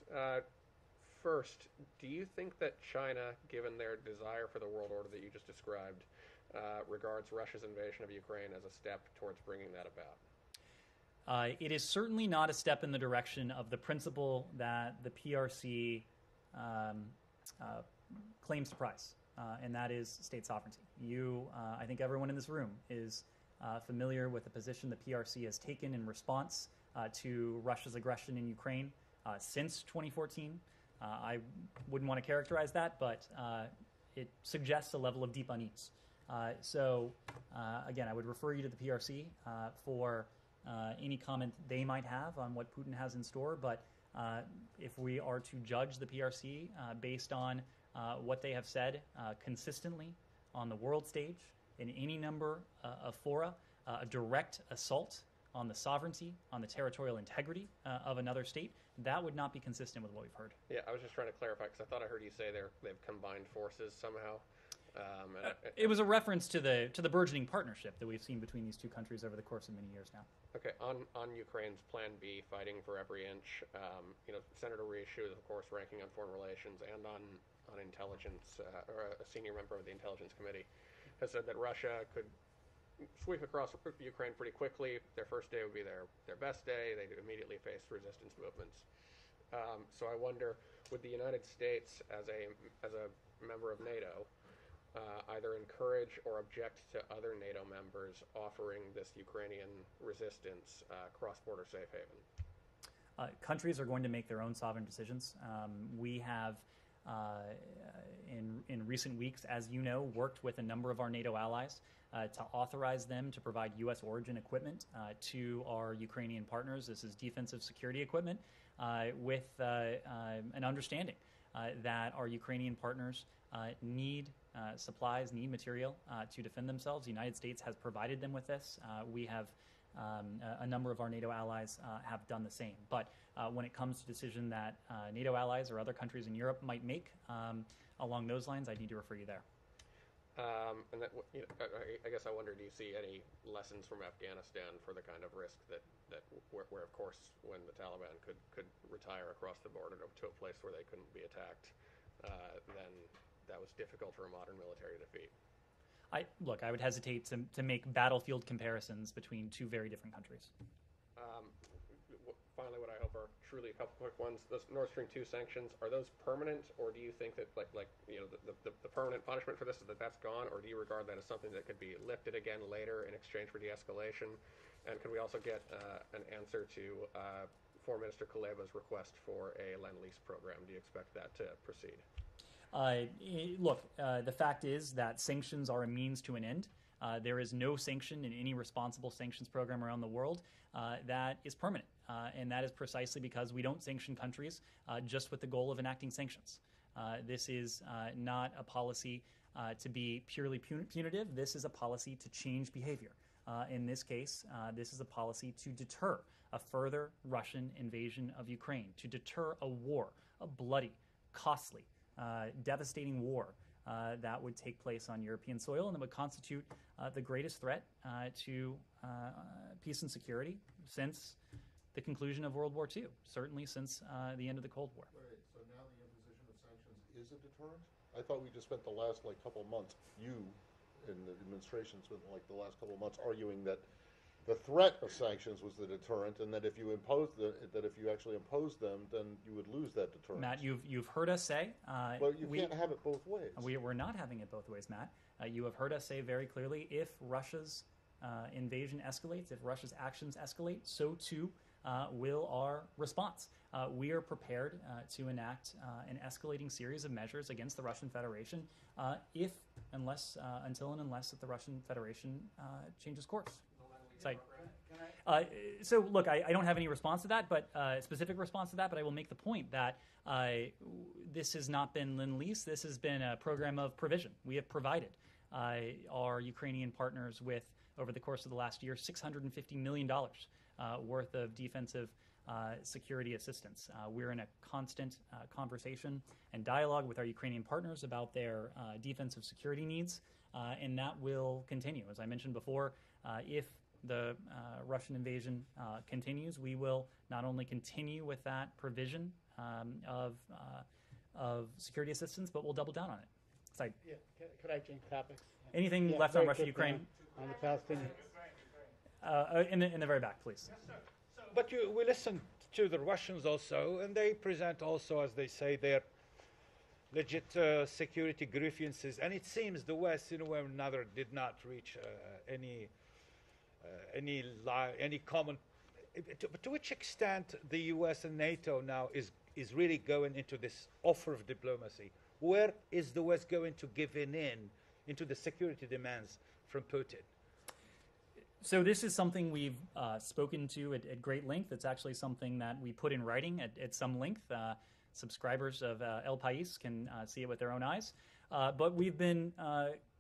First, do you think that China, given their desire for the world order that you just described, regards Russia's invasion of Ukraine as a step towards bringing that about? It is certainly not a step in the direction of the principle that the PRC claims to prize, and that is state sovereignty. I think everyone in this room is familiar with the position the PRC has taken in response to Russia's aggression in Ukraine since 2014. I wouldn't want to characterize that, but it suggests a level of deep unease. So, again, I would refer you to the PRC for any comment they might have on what Putin has in store. But if we are to judge the PRC based on what they have said consistently on the world stage, in any number of fora, a direct assault on the sovereignty, on the territorial integrity of another state, that would not be consistent with what we've heard. Yeah, I was just trying to clarify because I thought I heard you say they've combined forces somehow. It was a reference to the burgeoning partnership that we've seen between these two countries over the course of many years now. Okay, on Ukraine's Plan B, fighting for every inch, Senator Rieshu is, of course, ranking on foreign relations and on intelligence, or a senior member of the Intelligence Committee, has said that Russia could sweep across Ukraine pretty quickly. Their first day would be their best day. They'd immediately face resistance movements. So I wonder, would the United States, as a member of NATO, either encourage or object to other NATO members offering this Ukrainian resistance cross-border safe haven? Countries are going to make their own sovereign decisions. We have, in recent weeks, as you know, worked with a number of our NATO allies to authorize them to provide U.S. origin equipment to our Ukrainian partners. This is defensive security equipment with an understanding that our Ukrainian partners need supplies, need material to defend themselves. The United States has provided them with this. We have a number of our NATO allies have done the same. But when it comes to decision that NATO allies or other countries in Europe might make along those lines, I need to refer you there. And that, I guess I wonder, do you see any lessons from Afghanistan for the kind of risk that where of course, when the Taliban could retire across the border to a place where they couldn't be attacked, then that was difficult for a modern military to defeat? I would hesitate to make battlefield comparisons between two very different countries. Finally, what I hope are truly a couple quick ones. Those Nord Stream 2 sanctions, are those permanent, or do you think that the permanent punishment for this is that's gone, or do you regard that as something that could be lifted again later in exchange for de-escalation? And can we also get an answer to Foreign Minister Kuleba's request for a Lend-Lease program? Do you expect that to proceed? The fact is that sanctions are a means to an end. There is no sanction in any responsible sanctions program around the world that is permanent. And that is precisely because we don't sanction countries just with the goal of enacting sanctions. This is not a policy to be purely punitive. This is a policy to change behavior. In this case, this is a policy to deter a further Russian invasion of Ukraine, to deter a war, a bloody, costly, devastating war that would take place on European soil and that would constitute the greatest threat to peace and security since the conclusion of World War II, certainly since the end of the Cold War. Right, so now the imposition of sanctions is a deterrent? I thought we just spent the last couple of months, you in the administration spent the last couple of months arguing that the threat of sanctions was the deterrent, and that if you actually imposed them, then you would lose that deterrent. Matt, you've heard us say. Well, you can't have it both ways. We're not having it both ways, Matt. You have heard us say very clearly: if Russia's invasion escalates, if Russia's actions escalate, so too will our response. We are prepared to enact an escalating series of measures against the Russian Federation, unless the Russian Federation changes course. So look, I don't have any response to that, but specific response to that. But I will make the point that this has not been Lend-Lease. This has been a program of provision. We have provided our Ukrainian partners with, over the course of the last year, $650 million worth of defensive security assistance. We're in a constant conversation and dialogue with our Ukrainian partners about their defensive security needs, and that will continue. As I mentioned before, if the Russian invasion continues, we will not only continue with that provision of security assistance, but we'll double down on it. Sorry. Yeah, could I change topics? Anything left on Russia, Ukraine? On the Palestinian. In the very back, please. But we listened to the Russians also, and they present also, as they say, their legit security grievances. And it seems the West, in a way or another, did not reach any common. To which extent the U.S. and NATO now is really going into this offer of diplomacy? Where is the West going to give in into the security demands from Putin? So this is something we've spoken to at great length. It's actually something that we put in writing at some length. Subscribers of El País can see it with their own eyes. But we've been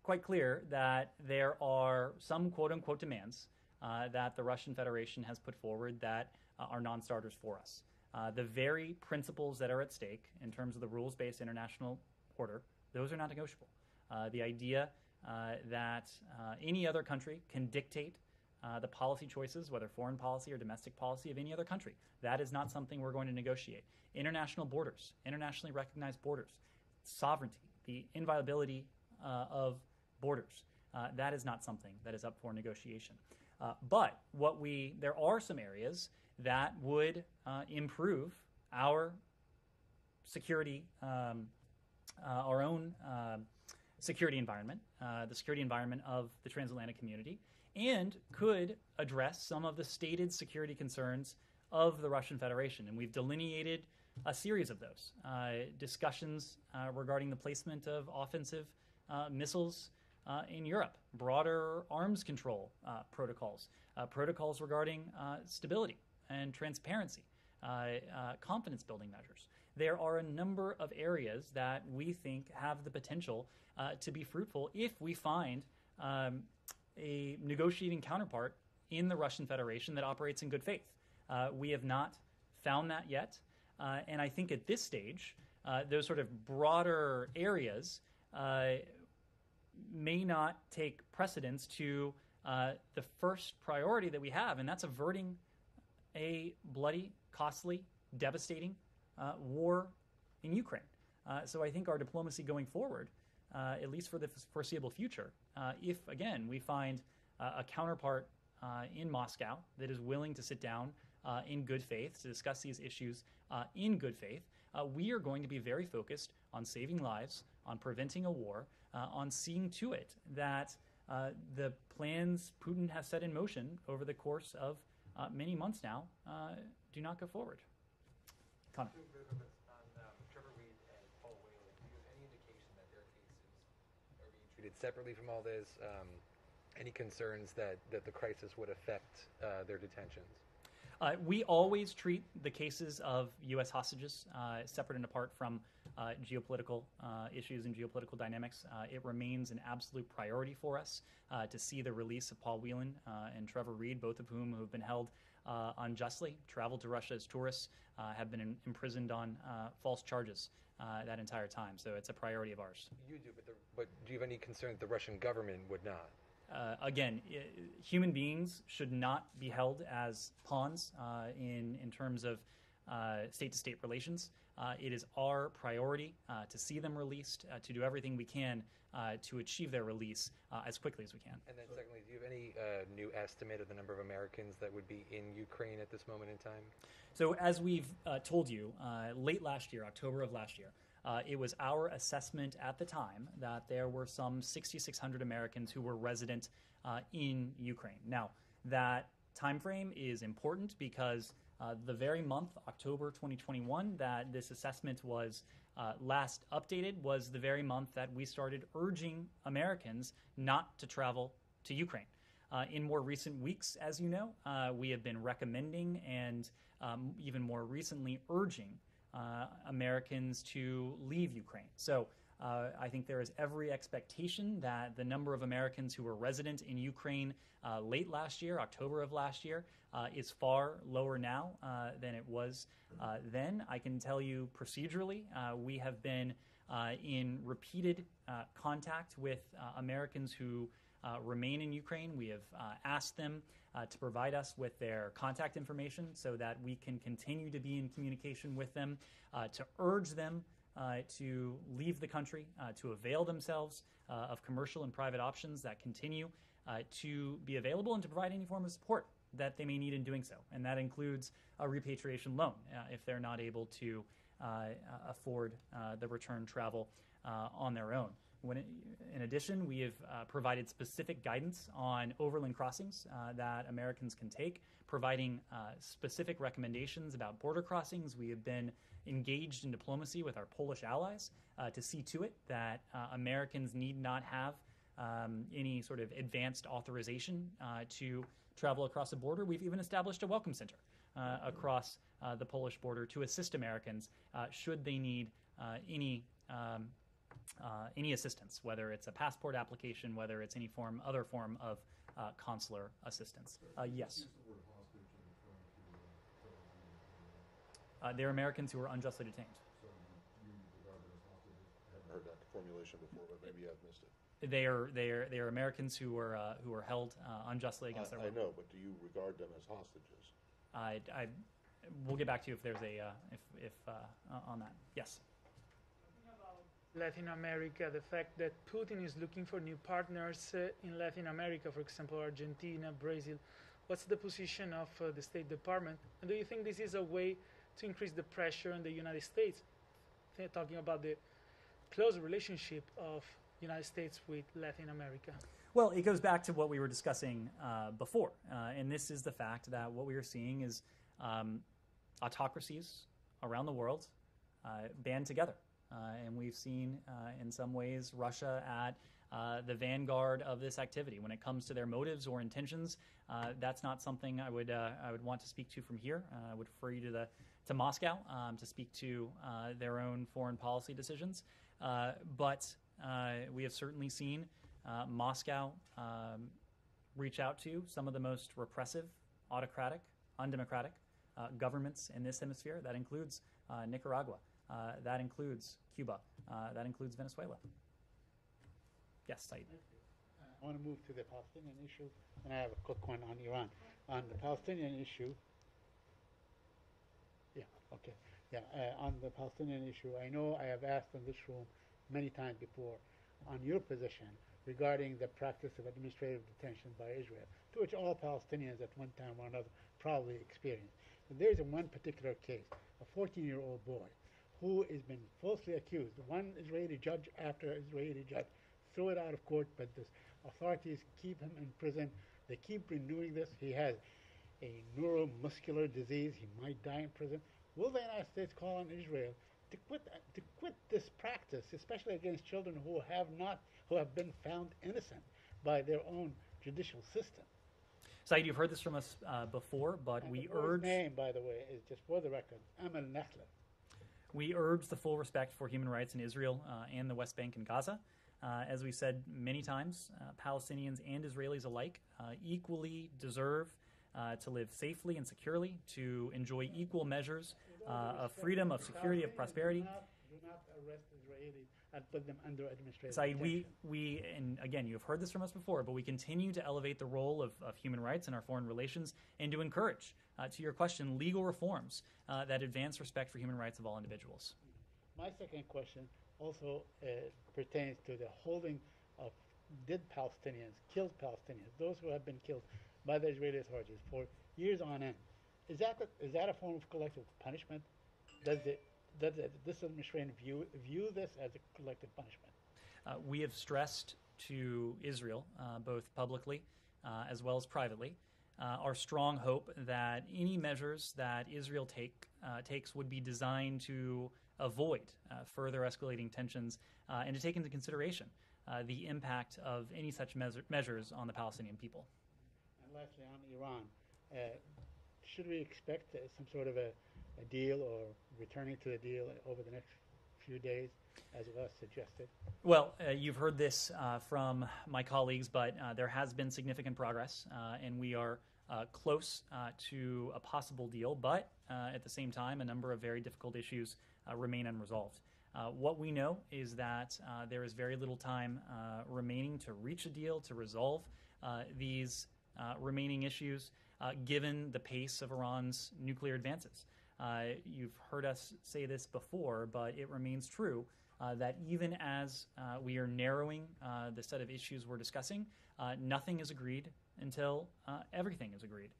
quite clear that there are some quote-unquote demands that the Russian Federation has put forward that are non-starters for us. The very principles that are at stake in terms of the rules-based international order, those are not negotiable. The idea that any other country can dictate the policy choices, whether foreign policy or domestic policy of any other country, that is not something we're going to negotiate. International borders, internationally recognized borders, sovereignty, the inviolability of borders, that is not something that is up for negotiation. But there are some areas that would improve our security, our own security environment, the security environment of the transatlantic community, and could address some of the stated security concerns of the Russian Federation. And we've delineated a series of those. Discussions regarding the placement of offensive missiles in Europe, broader arms control protocols, protocols regarding stability and transparency, confidence building measures. There are a number of areas that we think have the potential to be fruitful if we find a negotiating counterpart in the Russian Federation that operates in good faith. We have not found that yet, and I think at this stage, those sort of broader areas may not take precedence to the first priority that we have, and that's averting a bloody, costly, devastating war in Ukraine. So I think our diplomacy going forward, at least for the foreseeable future, if, again, we find a counterpart in Moscow that is willing to sit down in good faith to discuss these issues in good faith, we are going to be very focused on saving lives, on preventing a war, on seeing to it that the plans Putin has set in motion over the course of many months now do not go forward. Connor. Trevor Reed and Paul Whelan, do you have any indication that their cases are being treated separately from all this? Any concerns that the crisis would affect their detentions? We always treat the cases of U.S. hostages separate and apart from geopolitical issues and geopolitical dynamics. It remains an absolute priority for us to see the release of Paul Whelan and Trevor Reed, both of whom have been held unjustly, traveled to Russia as tourists, have been imprisoned on false charges that entire time. So it's a priority of ours. You do, but do you have any concern that the Russian government would not? Again, human beings should not be held as pawns in terms of state-to-state relations. It is our priority to see them released, to do everything we can to achieve their release as quickly as we can. And then secondly, do you have any new estimate of the number of Americans that would be in Ukraine at this moment in time? So as we've told you, late last year, October of last year, it was our assessment at the time that there were some 6,600 Americans who were resident in Ukraine. Now, that time frame is important because the very month, October 2021, that this assessment was last updated was the very month that we started urging Americans not to travel to Ukraine. In more recent weeks, as you know, we have been recommending and even more recently urging Americans to leave Ukraine. So I think there is every expectation that the number of Americans who were resident in Ukraine late last year, October of last year, is far lower now than it was then. I can tell you procedurally, we have been in repeated contact with Americans who remain in Ukraine. We have asked them to provide us with their contact information so that we can continue to be in communication with them, to urge them to leave the country, to avail themselves of commercial and private options that continue to be available, and to provide any form of support that they may need in doing so. And that includes a repatriation loan if they're not able to afford the return travel on their own. In addition, we have provided specific guidance on overland crossings that Americans can take, providing specific recommendations about border crossings. We have been engaged in diplomacy with our Polish allies to see to it that Americans need not have any sort of advanced authorization to travel across the border. We've even established a welcome center across the Polish border to assist Americans should they need any assistance, whether it's a passport application, whether it's any other form of consular assistance. Yes. They're Americans who are unjustly detained. So you regard them as hostages? I haven't heard that formulation before, but maybe I've missed it. They are Americans who were held unjustly against their will. I know, but do you regard them as hostages? We'll get back to you if there's a on that. Yes. Latin America, the fact that Putin is looking for new partners in Latin America, for example, Argentina, Brazil. What's the position of the State Department? And do you think this is a way to increase the pressure on the United States? Talking about the close relationship of United States with Latin America. Well, it goes back to what we were discussing before, and this is the fact that what we are seeing is autocracies around the world band together. And we've seen, in some ways, Russia at the vanguard of this activity. When it comes to their motives or intentions, that's not something I would want to speak to from here. I would refer you to Moscow to speak to their own foreign policy decisions. But we have certainly seen Moscow reach out to some of the most repressive, autocratic, undemocratic governments in this hemisphere. That includes Nicaragua. That includes Cuba. That includes Venezuela. Yes, Said. I want to move to the Palestinian issue, and I have a quick one on Iran. On the Palestinian issue, on the Palestinian issue, I know I have asked in this room many times before on your position regarding the practice of administrative detention by Israel, to which all Palestinians at one time or another probably experienced. And there's one particular case, a 14-year-old boy who has been falsely accused. One Israeli judge after Israeli judge threw it out of court, but the authorities keep him in prison. They keep renewing this. He has a neuromuscular disease. He might die in prison. Will the United States call on Israel to quit this practice, especially against children who have been found innocent by their own judicial system? Said, you've heard this from us before, but and we the urge. name, by the way, is just for the record, Amal Nakhla. We urge the full respect for human rights in Israel and the West Bank and Gaza. As we said many times, Palestinians and Israelis alike equally deserve to live safely and securely, to enjoy equal measures of freedom, of security, of prosperity. Do not arrest Israelis and put them under administrative Said, detention. we, and again, you have heard this from us before, but we continue to elevate the role of human rights in our foreign relations and to encourage, to your question, legal reforms that advance respect for human rights of all individuals. My second question also pertains to the holding of dead Palestinians, killed Palestinians, those who have been killed by the Israeli authorities for years on end. Is that a form of collective punishment? Does this administration view this as a collective punishment? We have stressed to Israel, both publicly as well as privately, our strong hope that any measures that Israel takes would be designed to avoid further escalating tensions and to take into consideration the impact of any such measures on the Palestinian people. And lastly, on Iran, should we expect some sort of a deal or returning to the deal over the next few days, as was suggested? Well, you've heard this from my colleagues, but there has been significant progress, and we are close to a possible deal, but at the same time, a number of very difficult issues remain unresolved. What we know is that there is very little time remaining to reach a deal, to resolve these remaining issues, given the pace of Iran's nuclear advances. You've heard us say this before, but it remains true that even as we are narrowing the set of issues we're discussing, nothing is agreed until everything is agreed.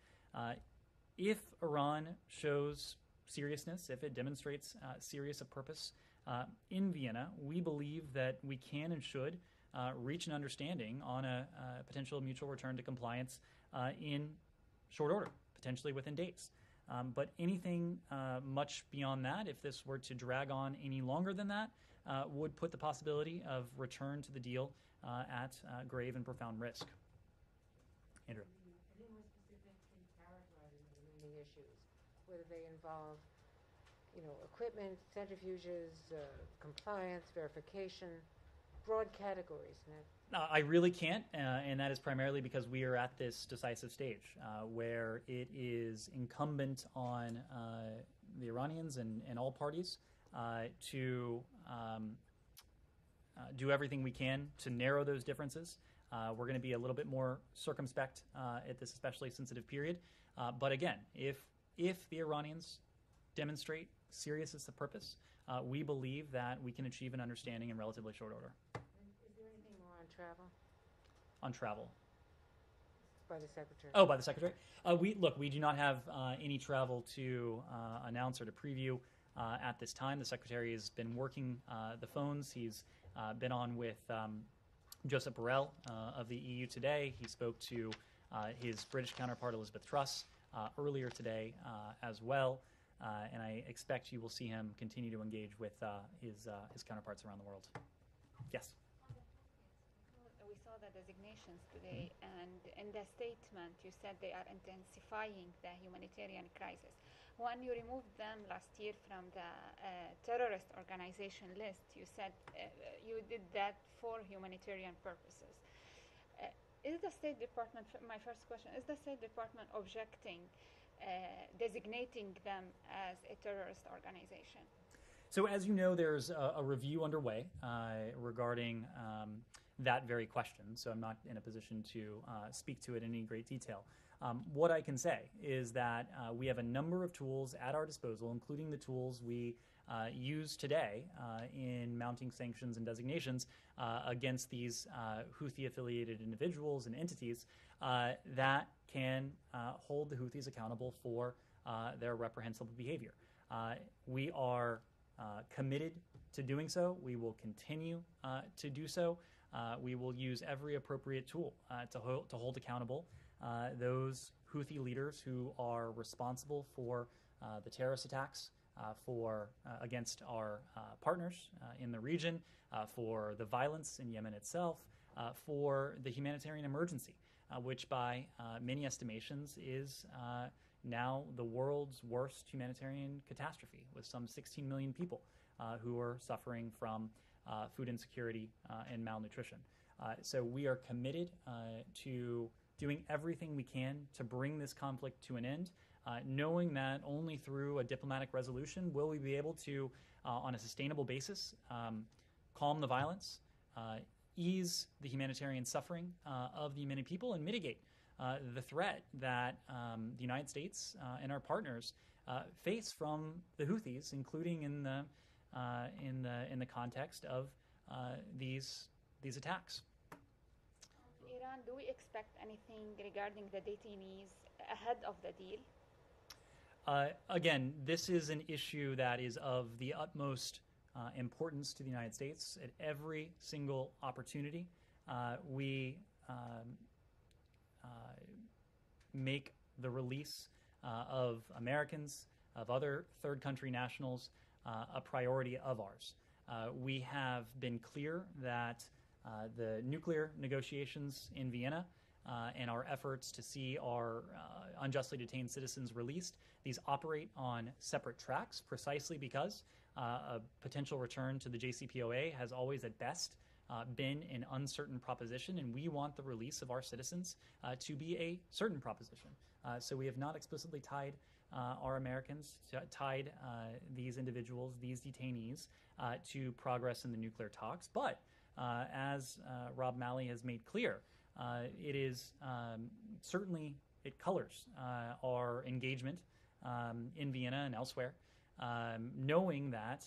If Iran shows seriousness, if it demonstrates serious of purpose in Vienna, we believe that we can and should reach an understanding on a potential mutual return to compliance in short order, potentially within days. But anything much beyond that, if this were to drag on any longer than that, would put the possibility of return to the deal at grave and profound risk. Andrew. Any more specifically characterizing the remaining issues, whether they involve, equipment, centrifuges, compliance, verification, broad categories? I really can't, and that is primarily because we are at this decisive stage where it is incumbent on the Iranians and all parties to do everything we can to narrow those differences. We're going to be a little bit more circumspect at this especially sensitive period. But again, if the Iranians demonstrate seriousness of purpose, we believe that we can achieve an understanding in relatively short order. Is there anything more on travel? On travel? By the Secretary. Oh, by the Secretary? We do not have any travel to announce or to preview at this time. The Secretary has been working the phones. He's been on with Joseph Borrell of the EU today. He spoke to his British counterpart, Elizabeth Truss, earlier today as well. And I expect you will see him continue to engage with his counterparts around the world. Yes? We saw the designations today, and in the statement you said they are intensifying the humanitarian crisis. When you removed them last year from the terrorist organization list, you said you did that for humanitarian purposes. Is the State Department, my first question, is the State Department objecting designating them as a terrorist organization? So as you know, there's a review underway regarding that very question, so I'm not in a position to speak to it in any great detail. What I can say is that we have a number of tools at our disposal, including the tools we use today in mounting sanctions and designations against these Houthi-affiliated individuals and entities that can hold the Houthis accountable for their reprehensible behavior. We are committed to doing so. We will continue to do so. We will use every appropriate tool to hold accountable those Houthi leaders who are responsible for the terrorist attacks against our partners in the region, for the violence in Yemen itself, for the humanitarian emergency, which by many estimations is now the world's worst humanitarian catastrophe, with some 16 million people who are suffering from food insecurity and malnutrition. So we are committed to doing everything we can to bring this conflict to an end, knowing that only through a diplomatic resolution will we be able to, on a sustainable basis, calm the violence, ease the humanitarian suffering of the Yemeni people, and mitigate the threat that the United States and our partners face from the Houthis, including in the context of these attacks. Iran, do we expect anything regarding the detainees ahead of the deal? Again, this is an issue that is of the utmost importance to the United States. At every single opportunity, we make the release of Americans, of other third country nationals, a priority of ours. We have been clear that the nuclear negotiations in Vienna and our efforts to see our unjustly detained citizens released, these operate on separate tracks precisely because a potential return to the JCPOA has always at best been an uncertain proposition, and we want the release of our citizens to be a certain proposition. So we have not explicitly tied our Americans, tied these individuals, these detainees, to progress in the nuclear talks. But as Rob Malley has made clear, it is certainly, it colors our engagement in Vienna and elsewhere, knowing that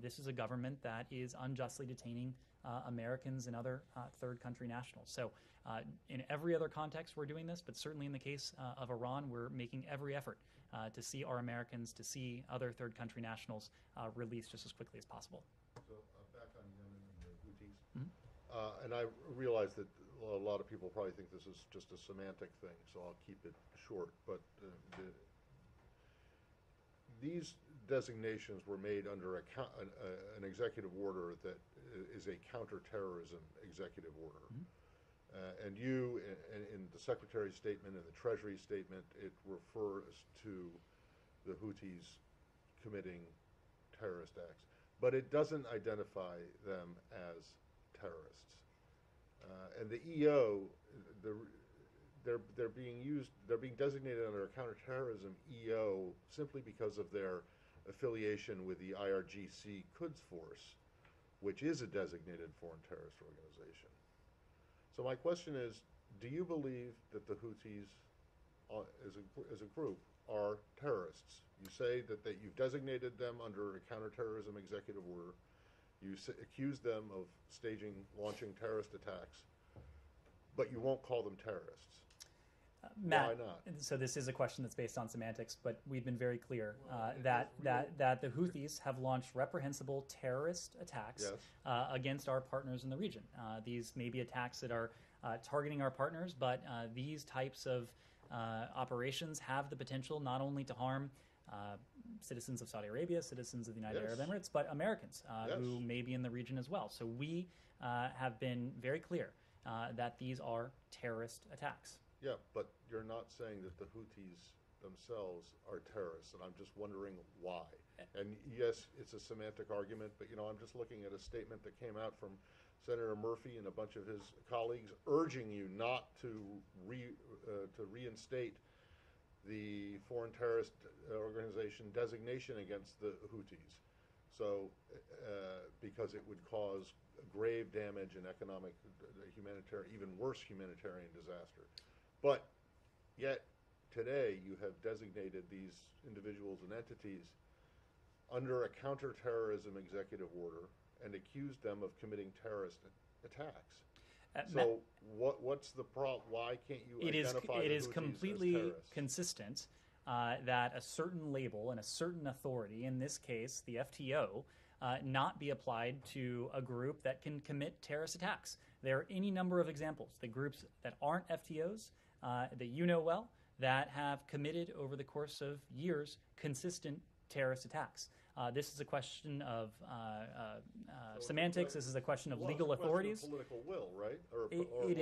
this is a government that is unjustly detaining Americans and other third country nationals. So in every other context we're doing this, but certainly in the case of Iran, we're making every effort to see our Americans, to see other third country nationals released just as quickly as possible. So back on Yemen and the Houthis, and I realize that a lot of people probably think this is just a semantic thing, so I'll keep it short, but these designations were made under an executive order that is a counterterrorism executive order. And you, in the Secretary's statement and the Treasury statement, it refers to the Houthis committing terrorist acts. But it doesn't identify them as terrorists. And the EO, they're being designated under a counterterrorism EO simply because of their affiliation with the IRGC Quds Force, which is a designated foreign terrorist organization. So my question is, do you believe that the Houthis, as a group, are terrorists? You say that you've designated them under a counterterrorism executive order. You accuse them of launching terrorist attacks, but you won't call them terrorists. Matt, why not? So this is a question that's based on semantics, but we've been very clear that the Houthis have launched reprehensible terrorist attacks against our partners in the region. These may be attacks that are targeting our partners, but these types of operations have the potential not only to harm citizens of Saudi Arabia, citizens of the United Arab Emirates, but Americans who may be in the region as well. So we have been very clear that these are terrorist attacks. Yeah, but you're not saying that the Houthis themselves are terrorists, and I'm just wondering why. And yes, it's a semantic argument, but I'm just looking at a statement that came out from Senator Murphy and a bunch of his colleagues urging you not to reinstate the foreign terrorist organization designation against the Houthis. So, because it would cause grave damage and economic, humanitarian, even worse humanitarian disaster. But yet, today, you have designated these individuals and entities under a counterterrorism executive order and accused them of committing terrorist attacks. So, what's the problem? Why can't you identify the Houthis as terrorists? It is completely consistent that a certain label and a certain authority, in this case, the FTO, not be applied to a group that can commit terrorist attacks. There are any number of examples. The groups that aren't FTOs, that you know well, that have committed over the course of years consistent terrorist attacks. This is a question of semantics. This is a question of legal authorities. Of political will, right? It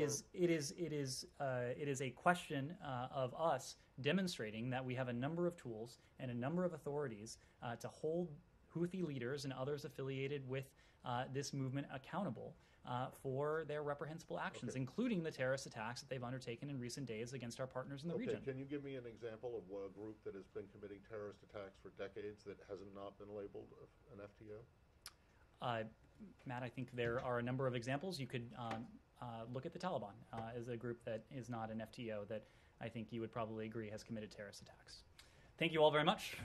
is a question of us demonstrating that we have a number of tools and a number of authorities to hold Houthi leaders and others affiliated with this movement accountable for their reprehensible actions, including the terrorist attacks that they've undertaken in recent days against our partners in the region. Can you give me an example of a group that has been committing terrorist attacks for decades that has not been labeled an FTO? Matt, I think there are a number of examples. You could look at the Taliban as a group that is not an FTO that I think you would probably agree has committed terrorist attacks. Thank you all very much.